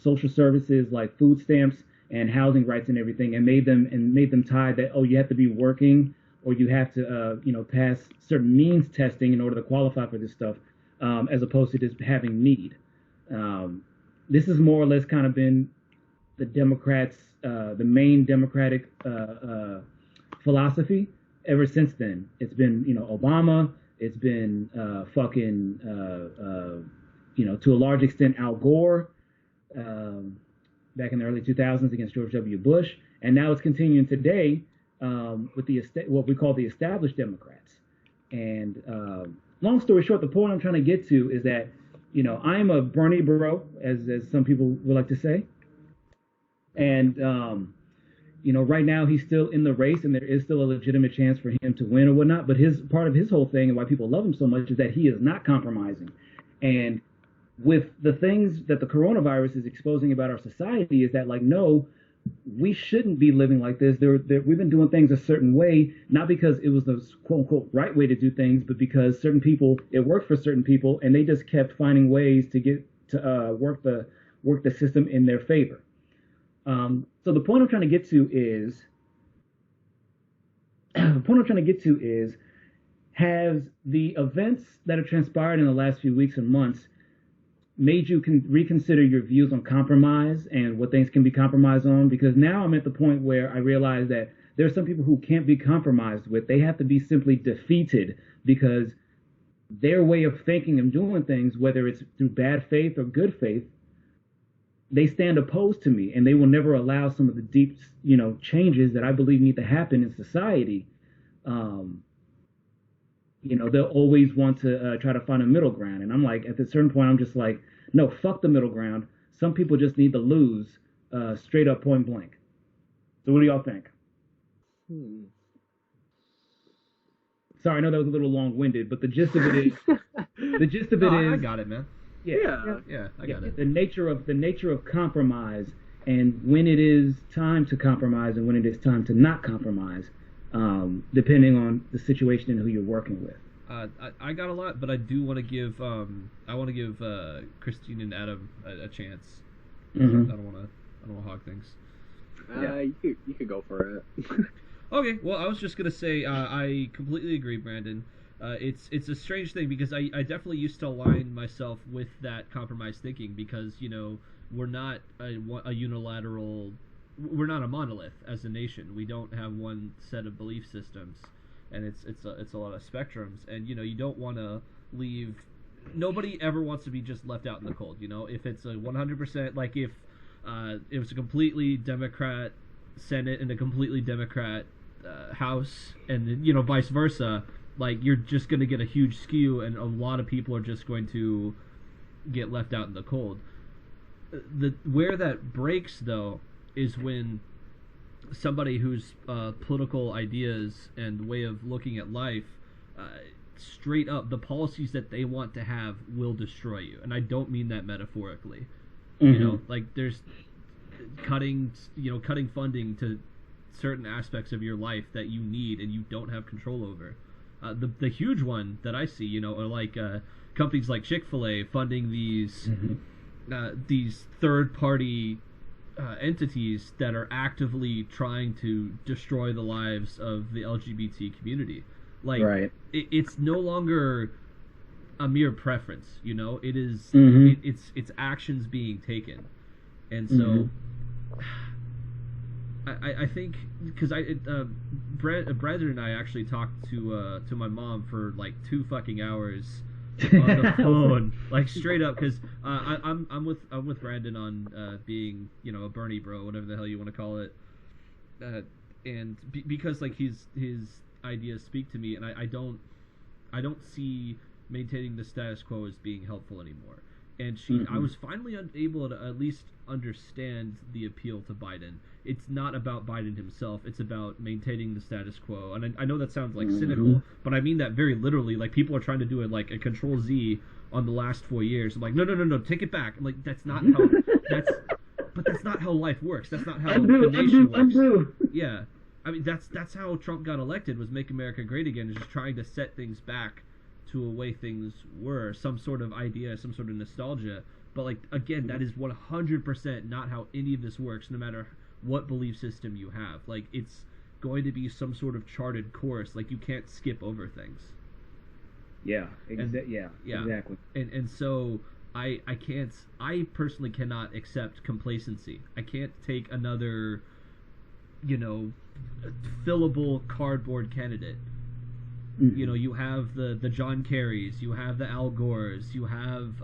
social services like food stamps and housing rights and everything, and made them tied that, oh, you have to be working or you have to pass certain means testing in order to qualify for this stuff, as opposed to just having need. This has more or less kind of been the Democrats, the main Democratic philosophy ever since then. It's been Obama. It's been to a large extent Al Gore back in the early 2000s against George W. Bush, and now it's continuing today with what we call the established Democrats. And long story short, the point I'm trying to get to is that I'm a Bernie bro, as some people would like to say, and right now he's still in the race, and there is still a legitimate chance for him to win or whatnot. But part of his whole thing and why people love him so much is that he is not compromising. And with the things that the coronavirus is exposing about our society is that, like, no, we shouldn't be living like this. We've been doing things a certain way, not because it was the quote unquote right way to do things, but because certain people, it worked for certain people, and they just kept finding ways to get to work the system in their favor. So the point I'm trying to get to is, has the events that have transpired in the last few weeks and months made you reconsider your views on compromise and what things can be compromised on? Because now I'm at the point where I realize that there are some people who can't be compromised with. They have to be simply defeated, because their way of thinking and doing things, whether it's through bad faith or good faith, they stand opposed to me, and they will never allow some of the deep, changes that I believe need to happen in society. They'll always want to try to find a middle ground. And I'm like, at a certain point, I'm just like, no, fuck the middle ground. Some people just need to lose, straight up, point blank. So what do y'all think? Sorry, I know that was a little long-winded, but the gist of it is, I got it, man. Yeah, I got it. The nature of compromise, and when it is time to compromise and when it is time to not compromise, depending on the situation and who you're working with. I got a lot, but I do want to give Christine and Adam a chance. Mm-hmm. I don't want to hog things. You could go for it. Okay, well, I was just gonna say I completely agree, Brandon. It's a strange thing, because I definitely used to align myself with that compromise thinking, because we're not a unilateral, we're not a monolith as a nation. We don't have one set of belief systems, and it's a lot of spectrums, and you don't want to leave. Nobody ever wants to be just left out in the cold. If it's a 100%, like if it was a completely Democrat Senate and a completely Democrat House, and then, vice versa, like, you're just going to get a huge skew, and a lot of people are just going to get left out in the cold. where that breaks though is when somebody whose political ideas and way of looking at life, straight up, the policies that they want to have will destroy you. And I don't mean that metaphorically. You know, like there's cutting funding to certain aspects of your life that you need and you don't have control over. The huge one that I see, are like companies like Chick-fil-A funding these third party entities that are actively trying to destroy the lives of the LGBT community. Like, right. It's no longer a mere preference, it is it's actions being taken. And so I think, because Brandon and I actually talked to my mom for like 2 fucking hours on the phone, like straight up, because I'm with Brandon on being a Bernie bro, whatever the hell you want to call it, and because like his ideas speak to me, and I don't see maintaining the status quo as being helpful anymore. And I was finally able to at least understand the appeal to Biden. It's not about Biden himself. It's about maintaining the status quo. And I know that sounds like cynical, but I mean that very literally. Like, people are trying to do it like a Control Z on the last 4 years. I'm like, no, take it back. I'm like, that's not how. That's not how life works. That's not how the nation works. Yeah, I mean that's how Trump got elected, was make America great again, is just trying to set things back to a way things were, some sort of idea, some sort of nostalgia. But like, again, that is 100% not how any of this works, no matter what belief system you have. Like, it's going to be some sort of charted course. Like, you can't skip over things. Yeah, exactly. And so I personally cannot accept complacency. I can't take another, fillable cardboard candidate. You have the John Kerrys, you have the Al Gores, you have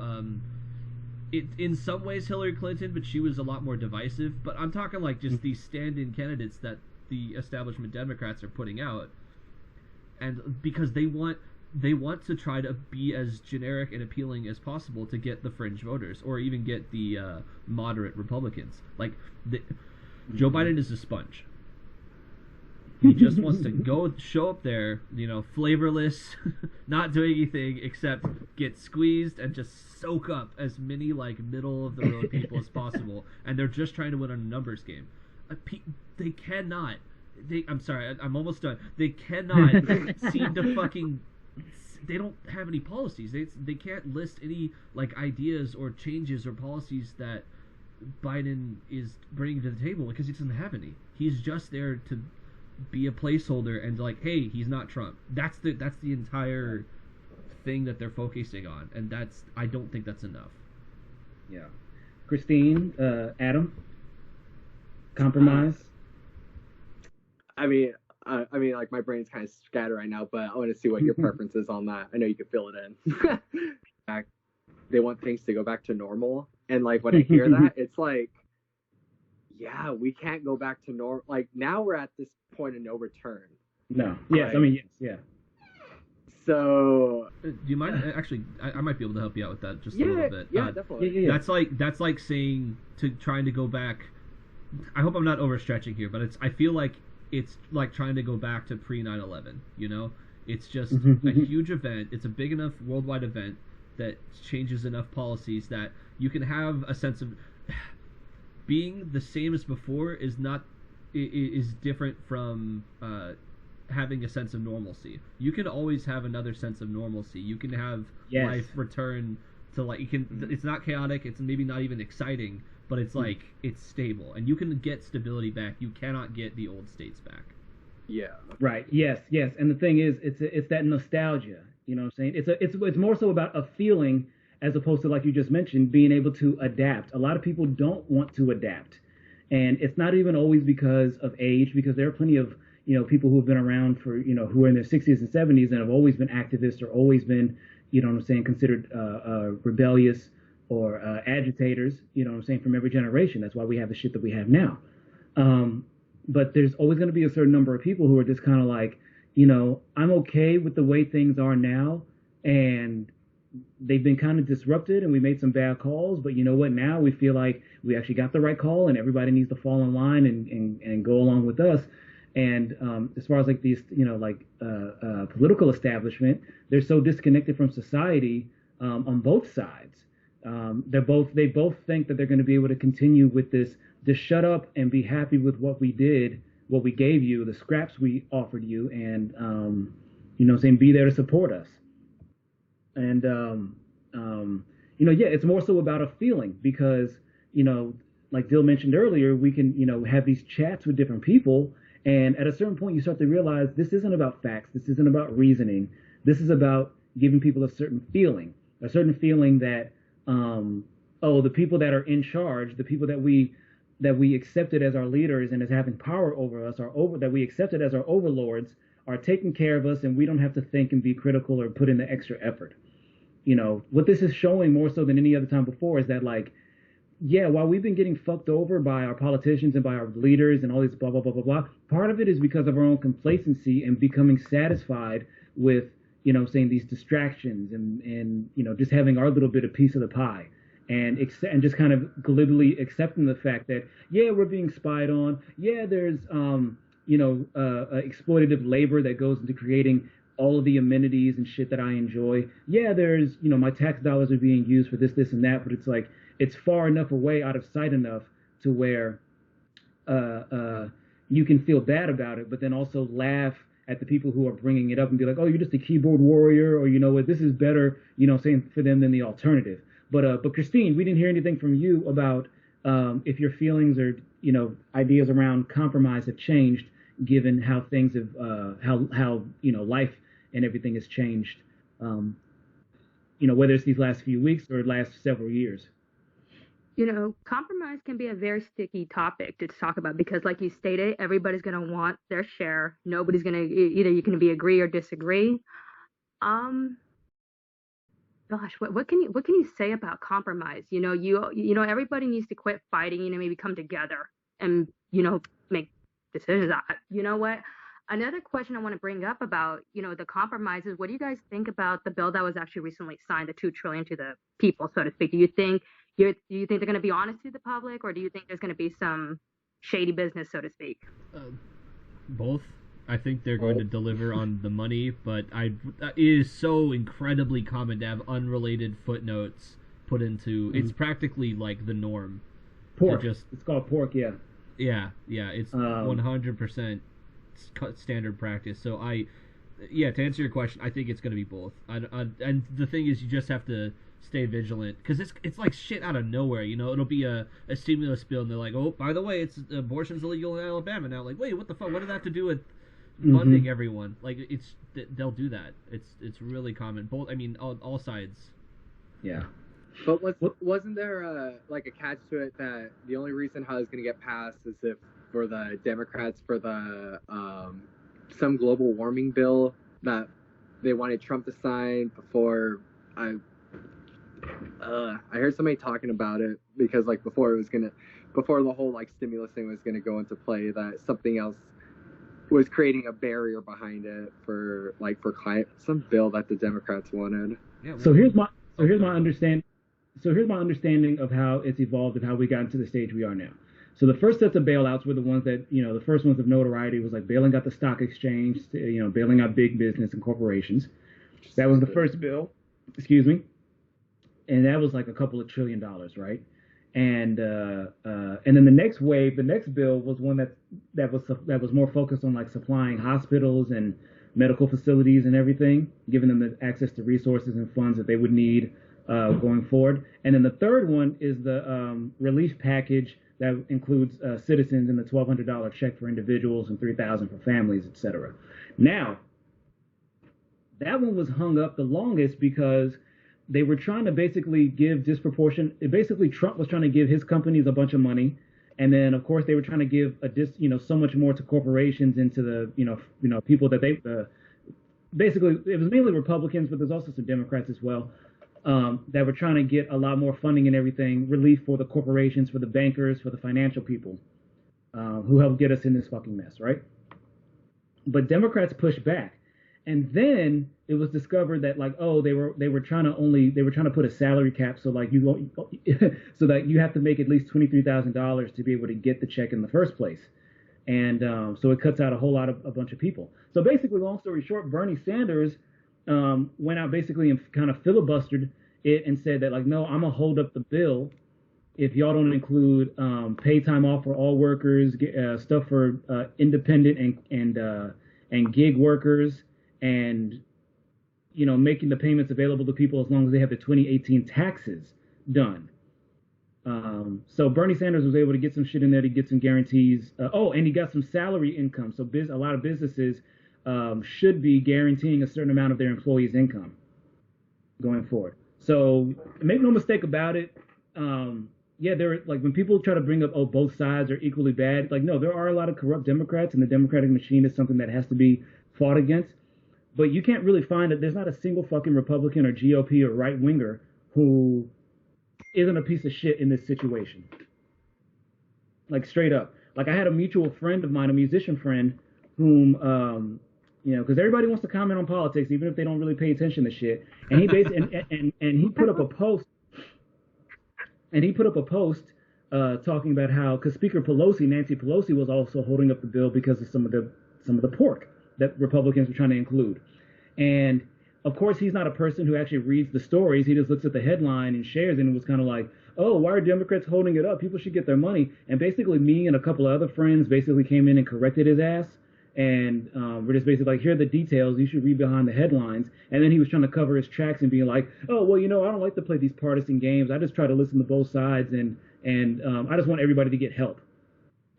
in some ways Hillary Clinton, but she was a lot more divisive. But I'm talking like just these stand-in candidates that the establishment Democrats are putting out, and because they want to try to be as generic and appealing as possible to get the fringe voters, or even get the moderate Republicans. Like, Joe Biden is a sponge. He just wants to show up there, flavorless, not doing anything except get squeezed and just soak up as many like middle of the road people as possible. And they're just trying to win a numbers game. They cannot. I'm sorry, I'm almost done. They cannot seem to fucking. They don't have any policies. They can't list any like ideas or changes or policies that Biden is bringing to the table, because he doesn't have any. He's just there to be a placeholder and like, hey, he's not Trump. That's the entire thing that they're focusing on, and I don't think that's enough. Yeah. Christine, Adam, compromise. I mean, like, my brain's kind of scattered right now, but I want to see what your preference is on that. I know you can fill it in. They want things to go back to normal, and like when I hear that, it's like, yeah, we can't go back to normal. Like, now we're at this point of no return. No. Yes. Right? I mean, yes. Yeah. So, do you mind? Actually, I might be able to help you out with that just a little bit. Yeah, definitely. Yeah. That's like saying trying to go back. I hope I'm not overstretching here, but I feel like it's like trying to go back to pre 9/11. It's just a huge event. It's a big enough worldwide event that changes enough policies that you can have a sense of being the same as before is different from having a sense of normalcy. You can always have another sense of normalcy. You can have life return to, like, it's not chaotic, it's maybe not even exciting, but it's like it's stable, and you can get stability back. You cannot get the old states back. Yeah. Right. Yes. And the thing is, it's that nostalgia. You know what I'm saying? It's more so about a feeling, as opposed to, like you just mentioned, being able to adapt. A lot of people don't want to adapt. And it's not even always because of age, because there are plenty of, people who have been around for, who are in their 60s and 70s and have always been activists, or always been, considered rebellious or agitators, from every generation. That's why we have the shit that we have now. But there's always going to be a certain number of people who are just kind of like, I'm okay with the way things are now, and they've been kind of disrupted and we made some bad calls, but you know what? Now we feel like we actually got the right call and everybody needs to fall in line and go along with us. And as far as like these, political establishment, they're so disconnected from society on both sides. They both think that they're going to be able to continue with this, just shut up and be happy with what we did, what we gave you, the scraps we offered you, and saying be there to support us. And it's more so about a feeling because like Dill mentioned earlier, we can have these chats with different people, and at a certain point you start to realize this isn't about facts, this isn't about reasoning, this is about giving people a certain feeling that the people that are in charge, the people that we accepted as our leaders and as having power over us, that we accepted as our overlords, are taking care of us, and we don't have to think and be critical or put in the extra effort. What this is showing more so than any other time before is that, like, yeah, while we've been getting fucked over by our politicians and by our leaders and all this blah, blah, blah, blah, blah, part of it is because of our own complacency and becoming satisfied with, saying these distractions and just having our little bit of piece of the pie. And just kind of glibly accepting the fact that, yeah, we're being spied on. Yeah, there's, exploitative labor that goes into creating all of the amenities and shit that I enjoy. Yeah, there's, my tax dollars are being used for this, this, and that, but it's like, it's far enough away, out of sight enough to where you can feel bad about it, but then also laugh at the people who are bringing it up and be like, oh, you're just a keyboard warrior, or you know what, this is better, saying for them than the alternative. But Christine, we didn't hear anything from you about if your feelings or ideas around compromise have changed given how things have how life and everything has changed. Whether it's these last few weeks or last several years. Compromise can be a very sticky topic to talk about because, like you stated, everybody's going to want their share. Nobody's going to, either you can be agree or disagree. Gosh, what can you say about compromise? Everybody needs to quit fighting. Maybe come together and make decisions. You know what? Another question I want to bring up about the compromises. What do you guys think about the bill that was actually recently signed, the $2 trillion to the people, so to speak? Do you think they're going to be honest to the public, or do you think there's going to be some shady business, so to speak? Both. I think they're going to deliver on the money, but it is so incredibly common to have unrelated footnotes put into. It's practically like the norm. Pork. It's called pork, yeah. Yeah. It's 100% standard practice. So to answer your question, I think it's going to be both. And the thing is, you just have to stay vigilant because it's like shit out of nowhere. It'll be a stimulus bill, and they're like, oh, by the way, abortion's illegal in Alabama now. Like, wait, what the fuck? What did that have to do with funding everyone? Like, they'll do that. It's really common. Both. I mean, all sides. Yeah. But wasn't there a catch to it that the only reason how it's going to get passed is if for the Democrats for the some global warming bill that they wanted Trump to sign before I heard somebody talking about it because before the whole stimulus thing was gonna go into play, that something else was creating a barrier behind it for climate, some bill that the Democrats wanted. Yeah, so here's my understanding of how it's evolved and how we got into the stage we are now. So the first sets of bailouts were the ones that, the first ones of notoriety was bailing out the stock exchange, bailing out big business and corporations. That was the first bill, excuse me. And that was a couple of $1 trillion, right? And then the next wave, the next bill was one that was more focused on supplying hospitals and medical facilities and everything, giving them the access to resources and funds that they would need going forward. And then the third one is the relief package that includes citizens and the $1,200 check for individuals and $3,000 for families, etc. Now, that one was hung up the longest because they were trying to basically give basically Trump was trying to give his companies a bunch of money, and then of course they were trying to give so much more to corporations and to the people that they basically it was mainly Republicans, but there's also some Democrats as well. That were trying to get a lot more funding and everything, relief for the corporations, for the bankers, for the financial people who helped get us in this fucking mess, right? But Democrats pushed back. And then it was discovered that like, oh, they were trying to put a salary cap, so like so that you have to make at least $23,000 to be able to get the check in the first place. And so it cuts out a bunch of people. So basically, long story short, Bernie Sanders went out basically and kind of filibustered it and said that like, no, I'm gonna hold up the bill if y'all don't include pay time off for all workers, stuff for independent and gig workers, and making the payments available to people as long as they have the 2018 taxes done. So Bernie Sanders was able to get some shit in there to get some guarantees. And he got some salary income. So a lot of businesses should be guaranteeing a certain amount of their employees' income going forward. So make no mistake about it. There, like, when people try to bring up, both sides are equally bad, like, no, there are a lot of corrupt Democrats, and the Democratic machine is something that has to be fought against. But you can't really find that there's not a single fucking Republican or GOP or right winger who isn't a piece of shit in this situation. Like, straight up. Like, I had a mutual friend of mine, a musician friend, whom, because everybody wants to comment on politics, even if they don't really pay attention to shit. And he basically, and he put up a post. And he put up a post talking about how, because Speaker Nancy Pelosi, was also holding up the bill because of some of the pork that Republicans were trying to include. And of course, he's not a person who actually reads the stories. He just looks at the headline and shares, and it was kind of like, oh, why are Democrats holding it up? People should get their money. And basically, me and a couple of other friends basically came in and corrected his ass. And we're just basically like, here are the details. You should read behind the headlines. And then he was trying to cover his tracks and being like, oh, well, I don't like to play these partisan games. I just try to listen to both sides, and I just want everybody to get help.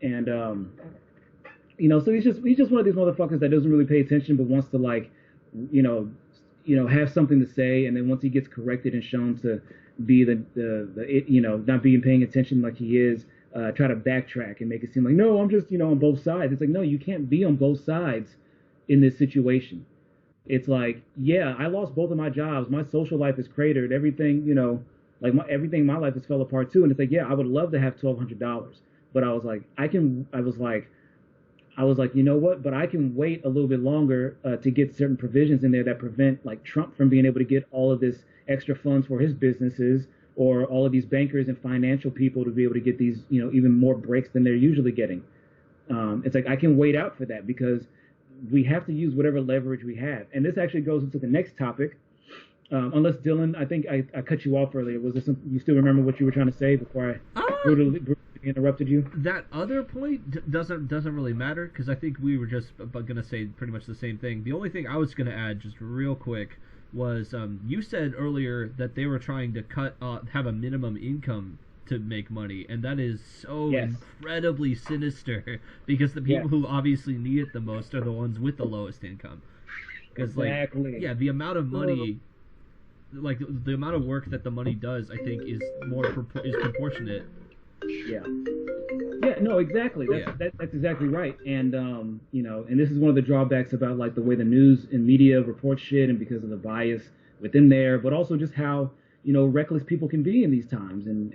And so he's just one of these motherfuckers that doesn't really pay attention, but wants to like, have something to say. And then once he gets corrected and shown to be not being paying attention like he is, try to backtrack and make it seem like, no, I'm just, on both sides. It's like, no, you can't be on both sides in this situation. It's like, yeah, I lost both of my jobs. My social life is cratered. Everything, everything in my life has fell apart too. And it's like, yeah, I would love to have $1,200. But I was like, you know what? But I can wait a little bit longer to get certain provisions in there that prevent like Trump from being able to get all of this extra funds for his businesses, or all of these bankers and financial people to be able to get these, even more breaks than they're usually getting. It's like, I can wait out for that because we have to use whatever leverage we have. And this actually goes into the next topic. Unless Dylan, I think I cut you off earlier. Was this you still remember what you were trying to say before I brutally interrupted you? That other point doesn't really matter, because I think we were just going to say pretty much the same thing. The only thing I was going to add, just real quick, was you said earlier that they were trying to have a minimum income to make money, and that is so incredibly sinister, because the people who obviously need it the most are the ones with the lowest income. Because the amount of money, like the amount of work that the money does, I think is proportionate. Yeah, no, exactly. That's exactly right. And and this is one of the drawbacks about like the way the news and media report shit, and because of the bias within there, but also just how reckless people can be in these times. And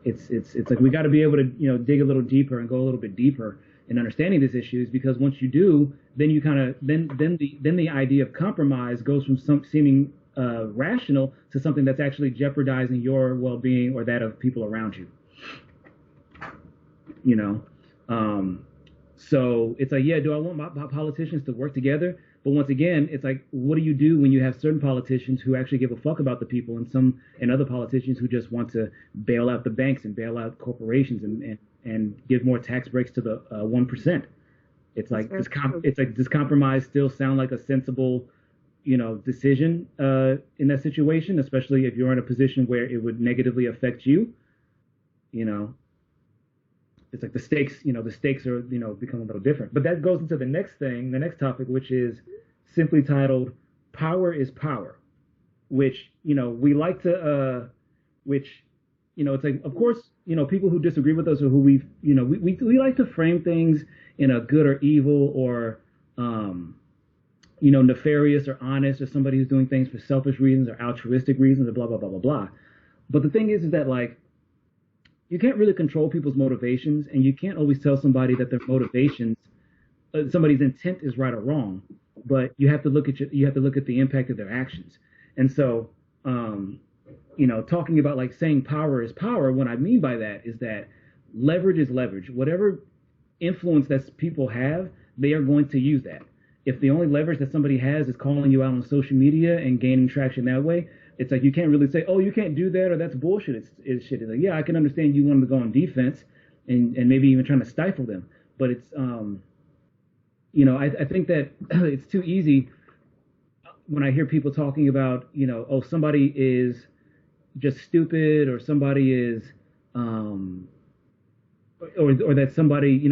it's like we got to be able to dig a little deeper and go a little bit deeper in understanding these issues, because once you do, then you kind of then the idea of compromise goes from some seeming rational to something that's actually jeopardizing your well-being or that of people around you. So it's like, do I want my politicians to work together? But once again, it's like, what do you do when you have certain politicians who actually give a fuck about the people, and other politicians who just want to bail out the banks and bail out corporations and give more tax breaks to the 1%? It's like does compromise still sound like a sensible decision in that situation, especially if you're in a position where it would negatively affect you? It's like the stakes are become a little different. But that goes into the next topic, which is simply titled "Power is Power," which we like to it's like, of course, people who disagree with us, or who we like to frame things in a good or evil, or nefarious or honest, or somebody who's doing things for selfish reasons or altruistic reasons, or blah, blah, blah, blah, blah. But the thing is that, like, you can't really control people's motivations, and you can't always tell somebody that their motivations, somebody's intent is right or wrong. but you have to look at the impact of their actions. And so, talking about like saying power is power, what I mean by that is that leverage is leverage. Whatever influence that people have, they are going to use that. If the only leverage that somebody has is calling you out on social media and gaining traction that way, it's like you can't really say, oh, you can't do that, or that's bullshit. It's shit. It's like, yeah, I can understand you wanting to go on defense and maybe even trying to stifle them. But it's, I think that it's too easy when I hear people talking about, oh, somebody is just stupid, or somebody is, or that somebody,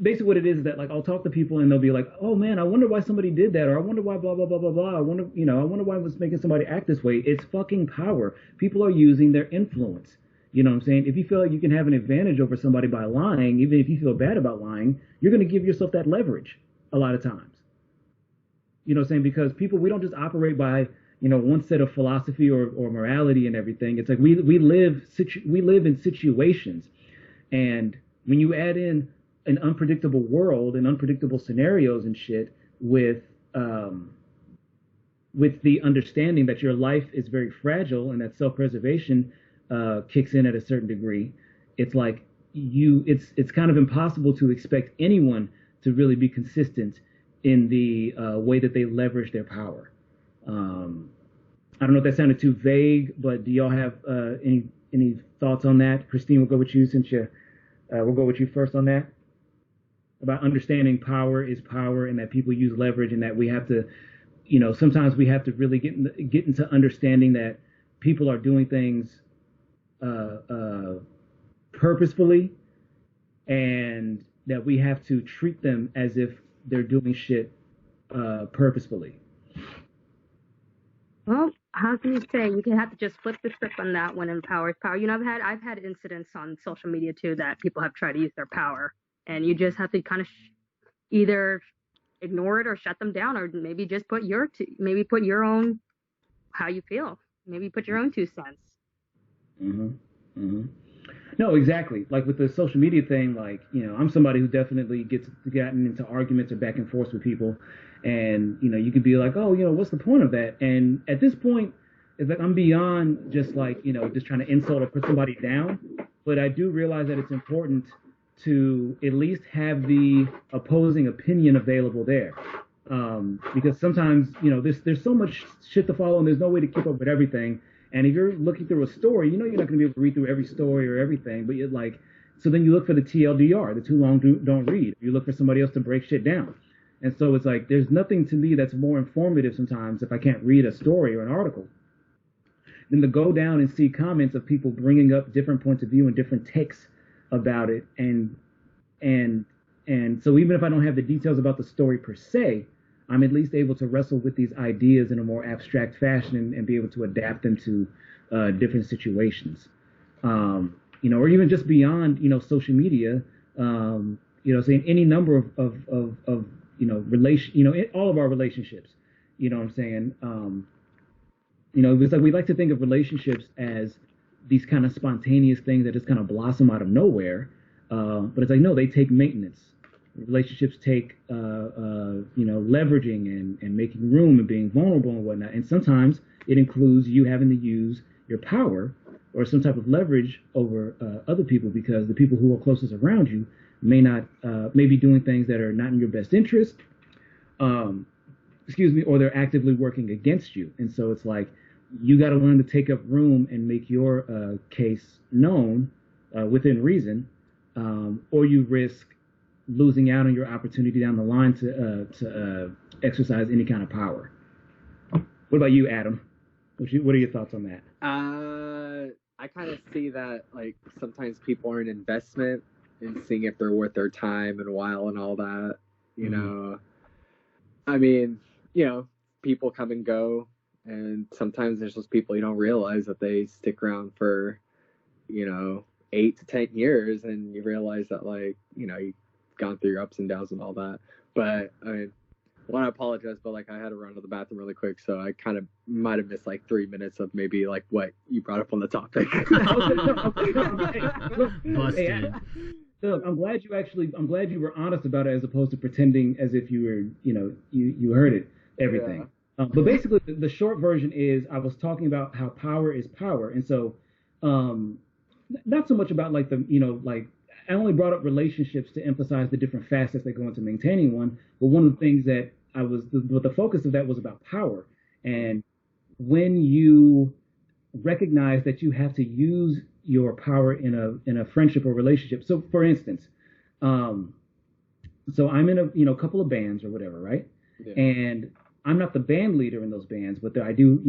basically what it is that like I'll talk to people and they'll be like, oh man, I wonder why somebody did that, or I wonder why blah blah blah blah blah. I wonder why it was making somebody act this way. It's fucking power. People are using their influence. You know what I'm saying? If you feel like you can have an advantage over somebody by lying, even if you feel bad about lying, you're going to give yourself that leverage a lot of times. You know what I'm saying? Because people, we don't just operate by, one set of philosophy or morality and everything. It's like we live in situations. And when you add in an unpredictable world and unpredictable scenarios and shit with the understanding that your life is very fragile and that self-preservation kicks in at a certain degree, it's like it's kind of impossible to expect anyone to really be consistent in the way that they leverage their power. I don't know if that sounded too vague, but do y'all have any thoughts on that? Christine, we'll go with you we'll go with you first on that. About understanding power is power, and that people use leverage, and that we have to, sometimes we have to really get into understanding that people are doing things purposefully, and that we have to treat them as if they're doing shit purposefully. Well, how can you say? You can have to just flip the script on that one, and power is power. I've had incidents on social media too that people have tried to use their power, and you just have to kind of either ignore it or shut them down, or maybe just put your own how you feel. Maybe put your own 2 cents. No, exactly. Like with the social media thing, like, I'm somebody who definitely gotten into arguments or back and forth with people. And, you could be like, oh, what's the point of that? And at this point, it's like I'm beyond just like, just trying to insult or put somebody down. But I do realize that it's important to at least have the opposing opinion available there. Because sometimes, there's so much shit to follow and there's no way to keep up with everything. And if you're looking through a story, you're not going to be able to read through every story or everything. But you're like, so then you look for the TLDR, the too long don't read. You look for somebody else to break shit down. And so it's like, there's nothing to me that's more informative sometimes if I can't read a story or an article than to go down and see comments of people bringing up different points of view and different takes about it. And so even if I don't have the details about the story per se, I'm at least able to wrestle with these ideas in a more abstract fashion and be able to adapt them to different situations. Or even just beyond, social media, saying any number of all of our relationships, you know what I'm saying? It's like we like to think of relationships as these kind of spontaneous things that just kind of blossom out of nowhere. But it's like, no, they take maintenance. Relationships take, leveraging and making room and being vulnerable and whatnot. And sometimes it includes you having to use your power or some type of leverage over other people, because the people who are closest around you may be doing things that are not in your best interest, or they're actively working against you. And so it's like, you got to learn to take up room and make your case known within reason, or you risk losing out on your opportunity down the line to exercise any kind of power. What about you, Adam? What are your thoughts on that? I kind of see that, like, sometimes people are an investment in seeing if they're worth their time and while and all that. You know, I mean, people come and go, and sometimes there's just people you don't realize that they stick around for, 8 to 10 years, and you realize that, like, you've gone through your ups and downs and all that. But I mean, I want to apologize, but like I had to run to the bathroom really quick, so I kind of might have missed like 3 minutes of maybe like what you brought up on the topic. Busted. Doug, I'm glad you were honest about it as opposed to pretending as if you were, you heard it, everything. But basically, the short version is I was talking about how power is power. And so, not so much about like like I only brought up relationships to emphasize the different facets that go into maintaining one. But one of the things that the focus of that was about power. And when you recognize that you have to use your power in a friendship or relationship. So for instance, so I'm in a couple of bands or whatever, right? Yeah. And I'm not the band leader in those bands, but I do,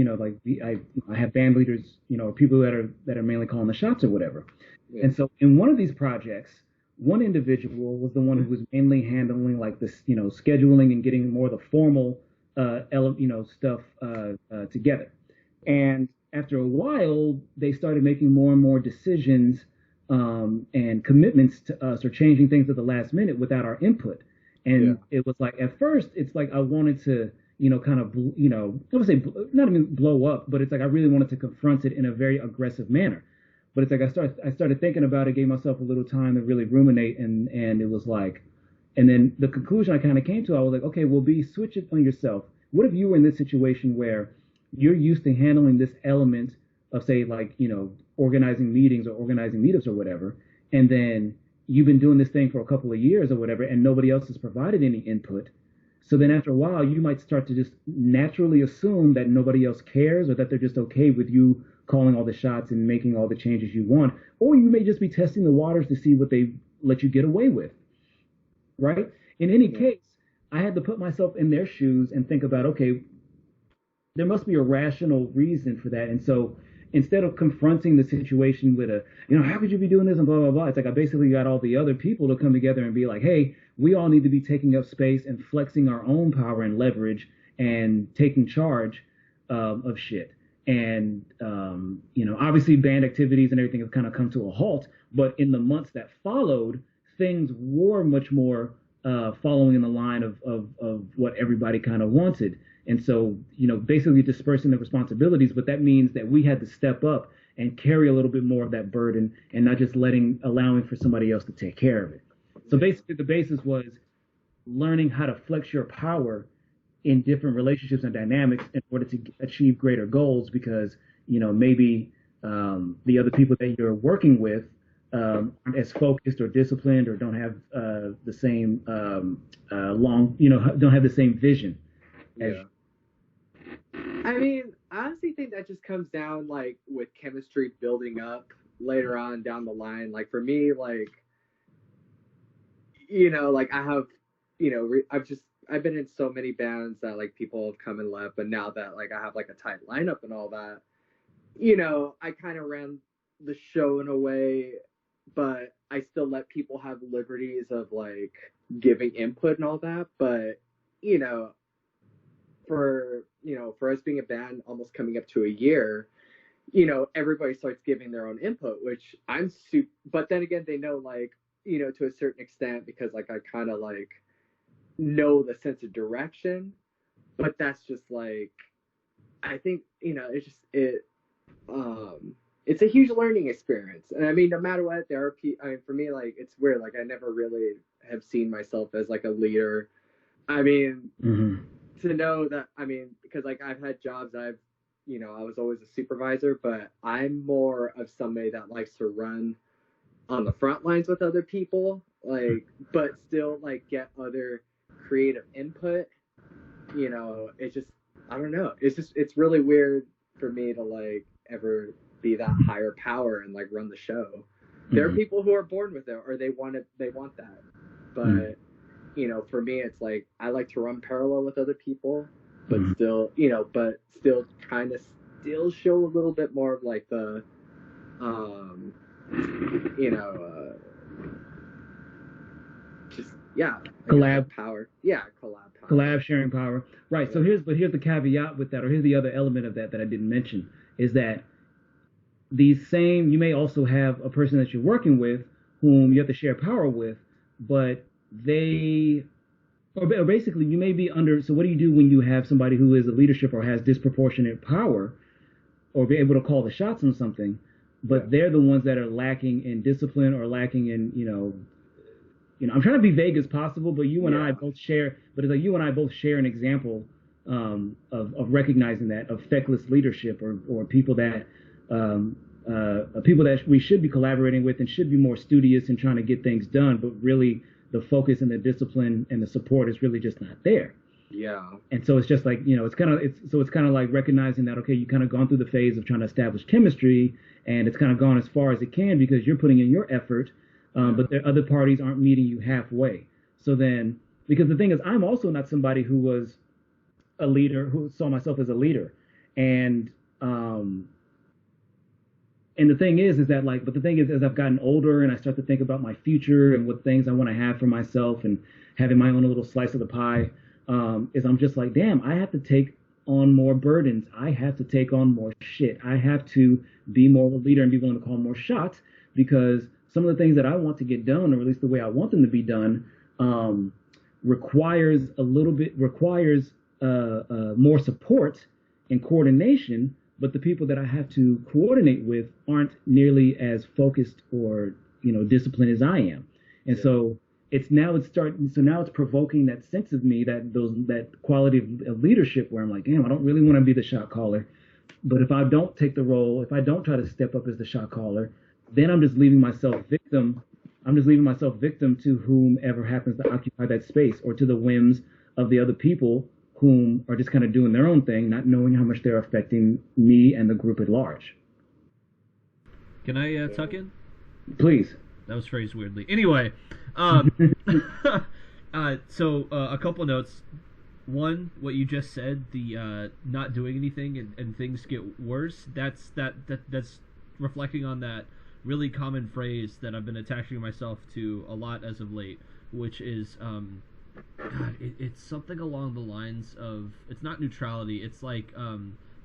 I have band leaders, or people that are mainly calling the shots or whatever. Yeah. And so in one of these projects, one individual was the one who was mainly handling like this, scheduling and getting more of the formal, stuff together. And after a while, they started making more and more decisions and commitments to us or changing things at the last minute without our input. And it was like, at first, it's like I wanted to, kind of, I would say not even blow up, but it's like I really wanted to confront it in a very aggressive manner. But it's like I started thinking about it, gave myself a little time to really ruminate, and it was like, and then the conclusion I kind of came to, I was like, okay, well, switch it on yourself. What if you were in this situation where you're used to handling this element of, say, like, organizing meetings or organizing meetups or whatever, and then you've been doing this thing for a couple of years or whatever, and nobody else has provided any input. So then after a while, you might start to just naturally assume that nobody else cares or that they're just okay with you calling all the shots and making all the changes you want. Or you may just be testing the waters to see what they let you get away with, right? In any case, I had to put myself in their shoes and think about, okay, there must be a rational reason for that. And so instead of confronting the situation with how could you be doing this and blah, blah, blah, it's like I basically got all the other people to come together and be like, hey, we all need to be taking up space and flexing our own power and leverage and taking charge of shit. And, obviously band activities and everything have kind of come to a halt. But in the months that followed, things were much more following in the line of what everybody kind of wanted. And so, basically dispersing the responsibilities, but that means that we had to step up and carry a little bit more of that burden and not just allowing for somebody else to take care of it. So basically the basis was learning how to flex your power in different relationships and dynamics in order to achieve greater goals, because, maybe the other people that you're working with aren't as focused or disciplined or don't have the same don't have the same vision. I mean, I honestly think that just comes down like with chemistry building up later on down the line. Like for me, like, like I have, I've been in so many bands that like people have come and left, but now that like I have like a tight lineup and all that, I kind of ran the show in a way, but I still let people have liberties of like giving input and all that. But, for us being a band almost coming up to a year, everybody starts giving their own input, which I'm super, but then again, they know like, to a certain extent, because like I kind of like know the sense of direction, but that's just like, I think, it's a huge learning experience. And I mean, no matter what, there are for me, like, it's weird. Like, I never really have seen myself as like a leader. I mean, to know that, I mean, because like I've had jobs, I was always a supervisor, but I'm more of somebody that likes to run on the front lines with other people, like, but still like get other creative input. It's just, I don't know. It's really weird for me to like ever be that higher power and like run the show. There are people who are born with it or they want that. But, for me, it's like, I like to run parallel with other people, but still, still kind of still show a little bit more of like the, just, collab power. Yeah, collab power. Collab sharing power. Right. So here's the caveat with that, or here's the other element of that I didn't mention, is that you may also have a person that you're working with whom you have to share power with, but or basically you may be under, so what do you do when you have somebody who is a leadership or has disproportionate power or be able to call the shots on something, but they're the ones that are lacking in discipline or lacking in, I'm trying to be vague as possible, but you and I both share, but it's like you and I both share an example of recognizing that, of feckless leadership, or people that we should be collaborating with and should be more studious in trying to get things done, but really the focus and the discipline and the support is really just not there. Yeah. And so it's just like, it's kind of like recognizing that, okay, you kind of gone through the phase of trying to establish chemistry, and it's kind of gone as far as it can because you're putting in your effort, but the other parties aren't meeting you halfway. So then, because the thing is, I'm also not somebody who was a leader, who saw myself as a leader. And the thing is that like, but the thing is, as I've gotten older and I start to think about my future and what things I want to have for myself and having my own little slice of the pie, is I'm just like, damn, I have to take on more burdens. I have to take on more shit. I have to be more of a leader and be willing to call more shots, because some of the things that I want to get done, or at least the way I want them to be done, requires more support and coordination, but the people that I have to coordinate with aren't nearly as focused or disciplined as I am. And so now it's provoking that sense of me, that quality of leadership, where I'm like, damn, I don't really want to be the shot caller, but if I don't take the role, if I don't try to step up as the shot caller, then I'm just leaving myself victim to whomever happens to occupy that space, or to the whims of the other people whom are just kind of doing their own thing, not knowing how much they're affecting me and the group at large. Can I tuck in? Please. That was phrased weirdly. Anyway, so a couple notes. One, what you just said, the not doing anything and things get worse. That's reflecting on that really common phrase that I've been attaching myself to a lot as of late, which is it's something along the lines of, it's not neutrality, it's like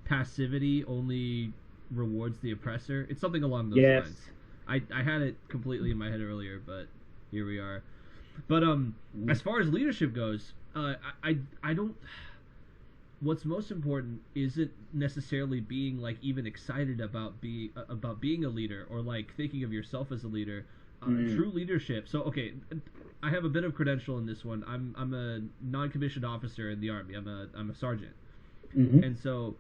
passivity only rewards the oppressor. It's something along those lines. I had it completely in my head earlier, but here we are. But as far as leadership goes, I don't. What's most important isn't necessarily being like even excited about being a leader, or like thinking of yourself as a leader. True leadership. So okay, I have a bit of credential in this one. I'm a non-commissioned officer in the Army. I'm a sergeant, and so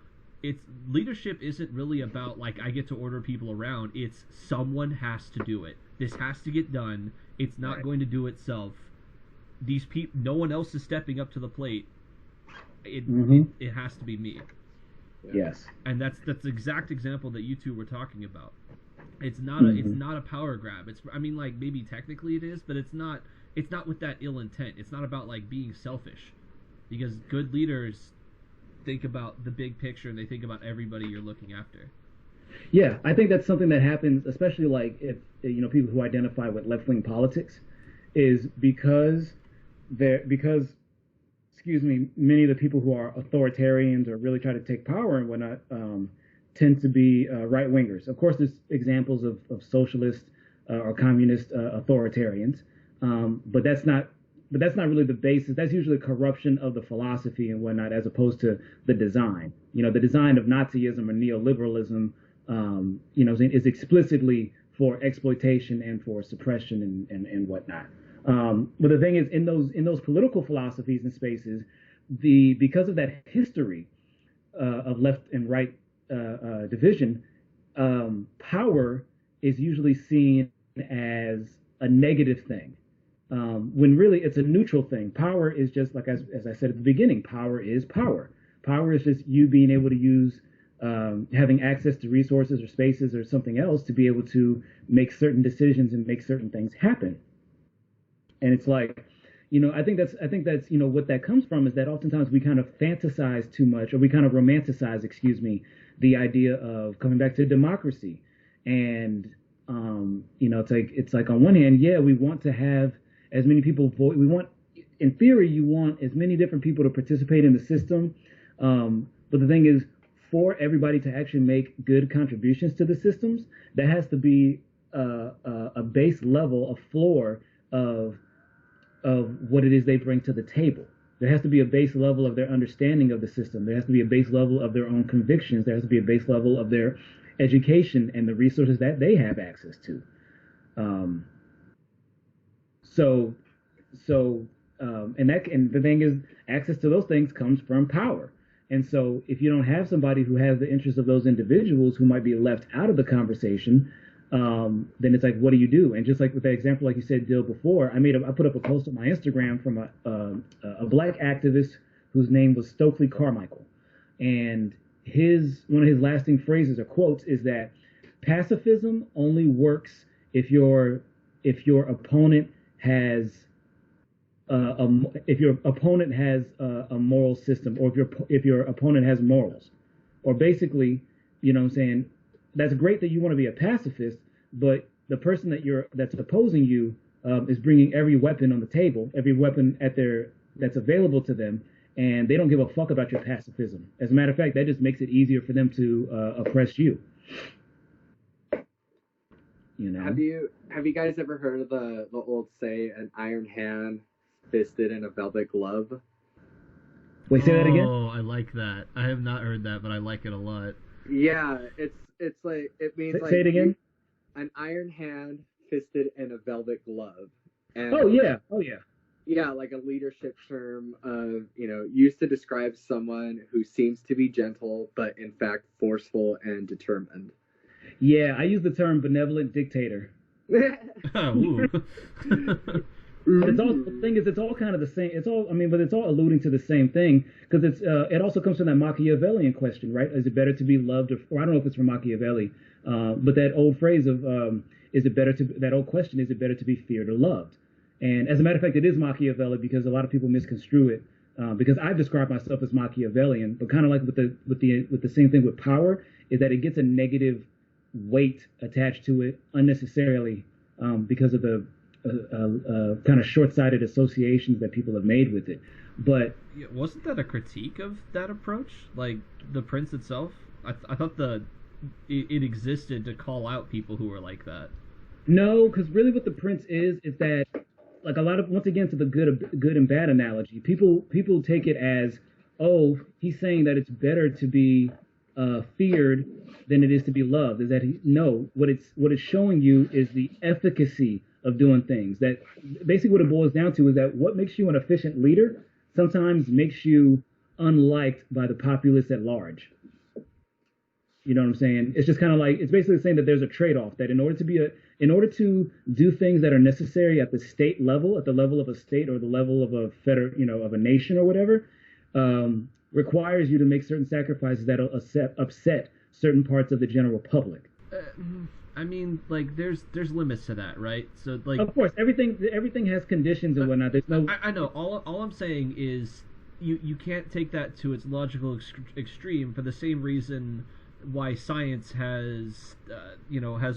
leadership isn't really about like I get to order people around. It's someone has to do it. This has to get done. It's not going to do itself. These people, no one else is stepping up to the plate. It has to be me. Yes. And that's the exact example that you two were talking about. It's not a power grab. I mean, like, maybe technically it is, but it's not with that ill intent. It's not about like being selfish, because good leaders think about the big picture and they think about everybody you're looking after. Yeah, I think that's something that happens, especially like if people who identify with left-wing politics, is because many of the people who are authoritarians or really try to take power and whatnot tend to be right-wingers. Of course, there's examples of socialist or communist authoritarians, but that's not really the basis. That's usually corruption of the philosophy and whatnot, as opposed to the design. The design of Nazism or neoliberalism, is explicitly for exploitation and for suppression and whatnot. But the thing is, in those political philosophies and spaces, because of that history of left and right division, power is usually seen as a negative thing, when really it's a neutral thing. Power is just like, as I said at the beginning, power is power. Power is just you being able to use, having access to resources or spaces or something else to be able to make certain decisions and make certain things happen. And it's like, I think that's what that comes from, is that oftentimes we kind of fantasize too much, or we kind of romanticize, the idea of coming back to democracy. And it's like on one hand, yeah, we want to have as many people vote. In theory, you want as many different people to participate in the system. But the thing is, for everybody to actually make good contributions to the systems, there has to be a base level, a floor of what it is they bring to the table. There has to be a base level of their understanding of the system. There has to be a base level of their own convictions. There has to be a base level of their education and the resources that they have access to. So So and the thing is, access to those things comes from power. And so if you don't have somebody who has the interests of those individuals who might be left out of the conversation, then it's like, what do you do? And just like with that example, like you said, Dill, before, I put up a post on my Instagram from a black activist whose name was Stokely Carmichael. And one of his lasting phrases or quotes is that pacifism only works if your opponent has a moral system, or if your opponent has morals. Or basically, you know what I'm saying, that's great that you want to be a pacifist, but the person that's opposing you is bringing every weapon on the table, every weapon that's available to them, and they don't give a fuck about your pacifism. As a matter of fact, that just makes it easier for them to oppress you. You know? Have you guys ever heard of the old say, an iron hand fisted in a velvet glove? Wait, say that again? Oh, I like that. I have not heard that, but I like it a lot. Yeah, it's like, it means Say it again? An iron hand fisted in a velvet glove. And Oh yeah. yeah, like a leadership term of, used to describe someone who seems to be gentle, but in fact forceful and determined. Yeah, I use the term benevolent dictator. Ooh. The thing is, it's all kind of the same. But it's all alluding to the same thing, because it also comes from that Machiavellian question, right? Is it better to be loved, or I don't know if it's from Machiavelli, but that old phrase of that old question, is it better to be feared or loved? And as a matter of fact, it is Machiavelli, because a lot of people misconstrue it. Because I describe myself as Machiavellian, but kind of like with the same thing with power, is that it gets a negative weight attached to it unnecessarily, because of the kind of short-sighted associations that people have made with it. But wasn't that a critique of that approach, like the Prince itself? I thought it existed to call out people who were like that. No, because really what the Prince is that, like, a lot of, once again, to the good and bad analogy, people take it as, oh, he's saying that it's better to be feared than it is to be loved. Is that what it's showing you is the efficacy of doing things. That basically what it boils down to is that what makes you an efficient leader sometimes makes you unliked by the populace at large. You know what I'm saying? It's just kind of like, it's basically saying that there's a trade-off, that in order to do things that are necessary at the state level, at the level of a state or the level of a of a nation or whatever, requires you to make certain sacrifices that'll upset certain parts of the general public. I mean, like, there's limits to that, right? So, like, of course, everything has conditions and whatnot. There's no. I know. All I'm saying is you can't take that to its logical extreme, for the same reason why science has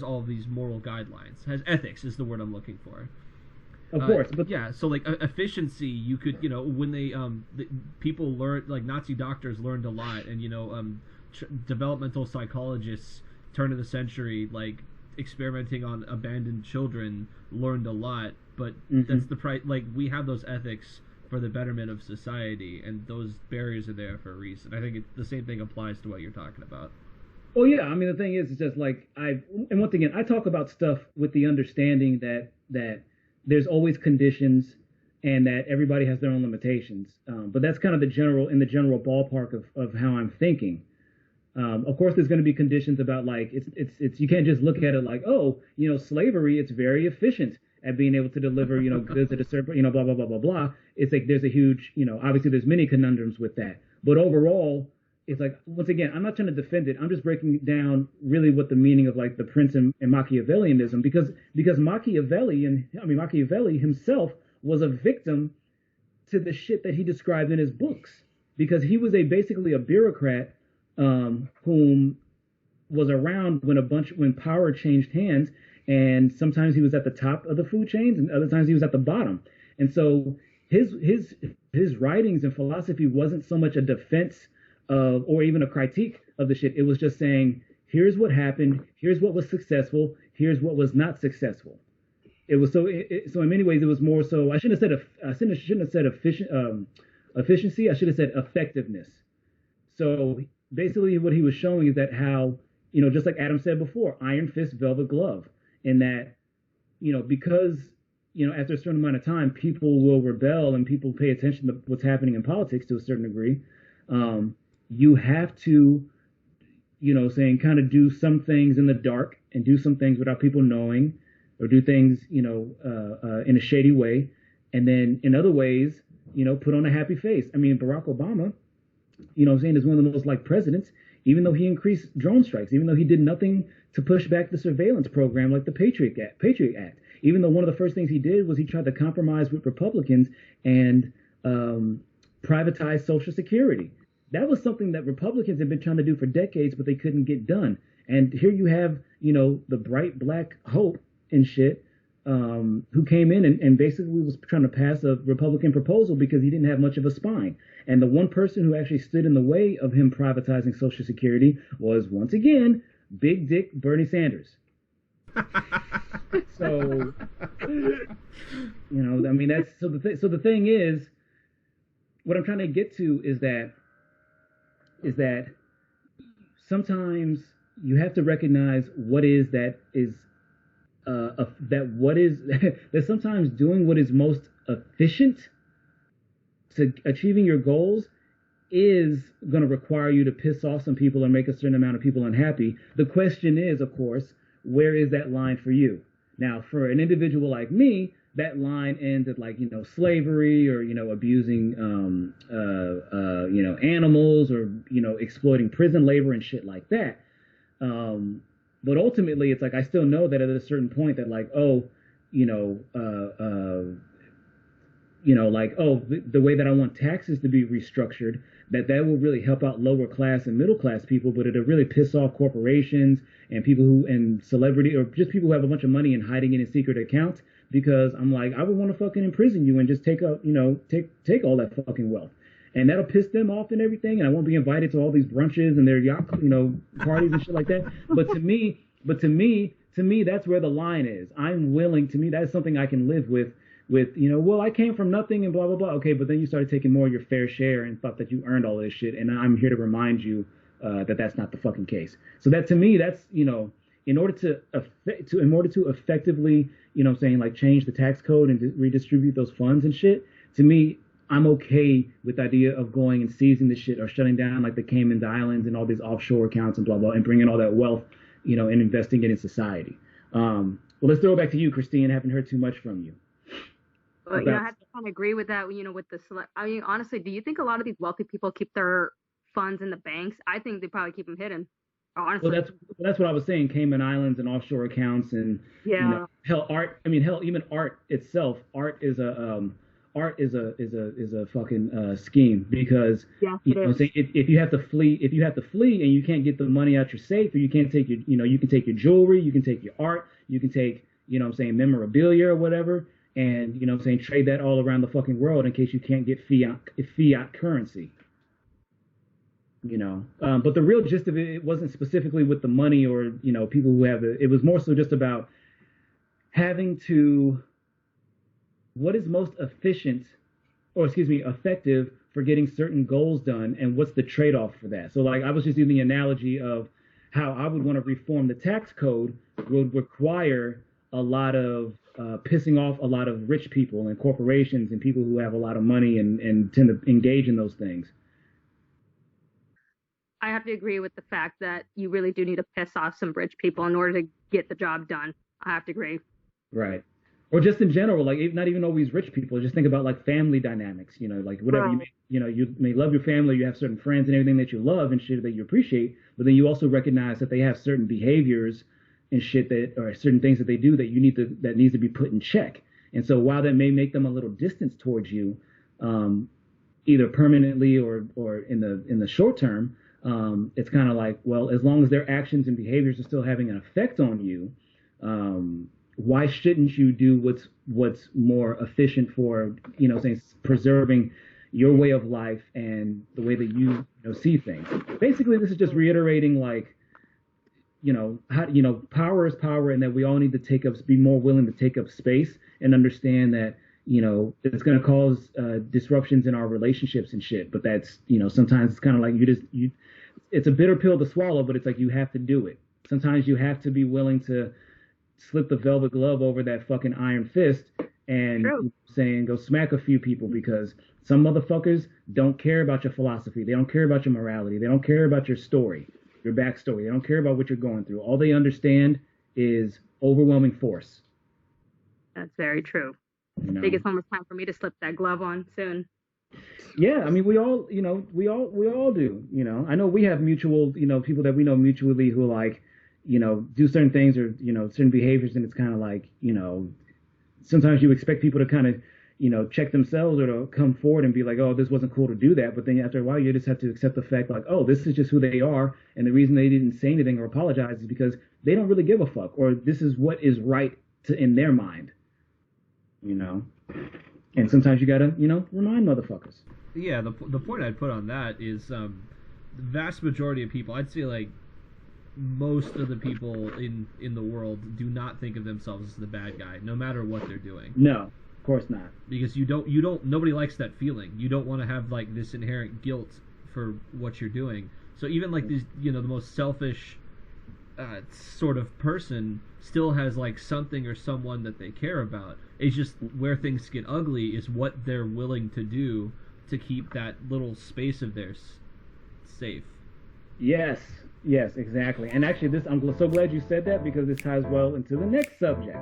all of these moral guidelines, has ethics is the word I'm looking for. Of course, but yeah. So, like, efficiency, you could, when they people learned, like, Nazi doctors learned a lot, and developmental psychologists turn of the century, like, experimenting on abandoned children, learned a lot. But that's the price. Like, we have those ethics for the betterment of society, and those barriers are there for a reason. I think the same thing applies to what you're talking about. Oh yeah, I mean, the thing is, it's just like, and once again, I talk about stuff with the understanding that there's always conditions, and that everybody has their own limitations. But that's kind of in the general ballpark of how I'm thinking. Of course, there's going to be conditions about, like, it's you can't just look at it like, oh, slavery, it's very efficient at being able to deliver, goods at a certain, blah, blah, blah, blah, blah. It's like there's a huge, obviously there's many conundrums with that. But overall, it's like, once again, I'm not trying to defend it. I'm just breaking down really what the meaning of, like, the Prince and Machiavellianism, because Machiavelli himself was a victim to the shit that he described in his books, because he was basically a bureaucrat whom was around when power changed hands, and sometimes he was at the top of the food chains and other times he was at the bottom. And so his writings and philosophy wasn't so much a defense of, or even a critique of the shit. It was just saying, here's what happened, here's what was successful, here's what was not successful. It was so in many ways it was more so, I shouldn't have said efficiency, I should have said effectiveness. So basically what he was showing is that how, just like Adam said before, iron fist, velvet glove, in that, because after a certain amount of time, people will rebel and people pay attention to what's happening in politics to a certain degree. You have to, kind of do some things in the dark and do some things without people knowing, or do things, in a shady way. And then in other ways, put on a happy face. I mean, Barack Obama, is one of the most liked presidents, even though he increased drone strikes, even though he did nothing to push back the surveillance program like the Patriot Act. Even though one of the first things he did was he tried to compromise with Republicans and privatize Social Security. That was something that Republicans have been trying to do for decades, but they couldn't get done. And here you have, the bright black hope and shit, who came in and basically was trying to pass a Republican proposal because he didn't have much of a spine. And the one person who actually stood in the way of him privatizing Social Security was, once again, Big Dick Bernie Sanders. So, that's so the thing is, what I'm trying to get to is that sometimes you have to recognize that sometimes doing what is most efficient to achieving your goals is going to require you to piss off some people or make a certain amount of people unhappy. The question is, of course, where is that line for you? Now, for an individual like me, that line ends at slavery or, abusing, animals or, exploiting prison labor and shit like that. But ultimately, it's I still know that at a certain point that the way that I want taxes to be restructured, that will really help out lower class and middle class people, but it'll really piss off corporations and people and celebrity, or just people who have a bunch of money and hiding it in secret accounts, because I'm I would want to fucking imprison you and just take all that fucking wealth. And that'll piss them off and everything, and I won't be invited to all these brunches and their yacht, parties and shit like that. But to me, that's where the line is. I'm willing. To me, that's something I can live with, I came from nothing and blah, blah, blah. Okay, but then you started taking more of your fair share and thought that you earned all this shit, and I'm here to remind you that that's not the fucking case. So that, to me, that's, in order to effectively, change the tax code and redistribute those funds and shit, to me, I'm okay with the idea of going and seizing the shit or shutting down the Cayman Islands and all these offshore accounts and blah, blah, and bringing all that wealth, and investing it in society. Well, let's throw it back to you, Christine. I haven't heard too much from you. Well, I have to kind of agree with that, with the honestly, do you think a lot of these wealthy people keep their funds in the banks? I think they probably keep them hidden. Honestly. Well, that's what I was saying. Cayman Islands and offshore accounts and even art itself. Art is a fucking scheme, because if you have to flee and you can't get the money out your safe, or you can't take your you can take your jewelry, you can take your art, you can take memorabilia or whatever, and trade that all around the fucking world in case you can't get fiat currency. But the real gist of it wasn't specifically with the money or people who have it. It was more so just about having to, what is most effective for getting certain goals done, and what's the trade-off for that. So I was just using the analogy of how I would want to reform the tax code would require a lot of pissing off a lot of rich people and corporations and people who have a lot of money and tend to engage in those things. I have to agree with the fact that you really do need to piss off some rich people in order to get the job done. I have to agree. Right. Or just in general, not even always rich people. Just think about family dynamics. Whatever right. You may love your family, you have certain friends and everything that you love and shit that you appreciate, but then you also recognize that they have certain behaviors and shit or certain things that they do that needs to be put in check. And so while that may make them a little distance towards you, either permanently or in the short term, it's kind of well, as long as their actions and behaviors are still having an effect on you, why shouldn't you do what's more efficient for preserving your way of life and the way that you see things? Basically, this is just reiterating power is power, and that we all need to be more willing to take up space and understand that it's going to cause disruptions in our relationships and shit. But that's sometimes it's kind of it's a bitter pill to swallow, but it's you have to do it. Sometimes you have to be willing to slip the velvet glove over that fucking iron fist and True. saying go smack a few people, because some motherfuckers don't care about your philosophy. They don't care about your morality. They don't care about your story, your backstory. They don't care about what you're going through. All they understand is overwhelming force. That's very true. You know? I think it's almost time for me to slip that glove on soon. Yeah, I mean, we all do. You know, I know we have mutual, people that we know mutually who like, do certain things or certain behaviors, and it's kind of like, sometimes you expect people to kind of, check themselves or to come forward and be like, oh, this wasn't cool to do that. But then after a while, you just have to accept the fact like, oh, this is just who they are, and the reason they didn't say anything or apologize is because they don't really give a fuck, or this is what is right in their mind. And sometimes you gotta, remind motherfuckers. Yeah, the point I'd put on that is the vast majority of people, I'd say like most of the people in the world do not think of themselves as the bad guy, no matter what they're doing. No, of course not. Because nobody likes that feeling. You don't want to have like this inherent guilt for what you're doing. So even like these, the most selfish sort of person still has like something or someone that they care about. It's just where things get ugly is what they're willing to do to keep that little space of theirs safe. Yes, exactly. And actually, I'm so glad you said that, because this ties well into the next subject.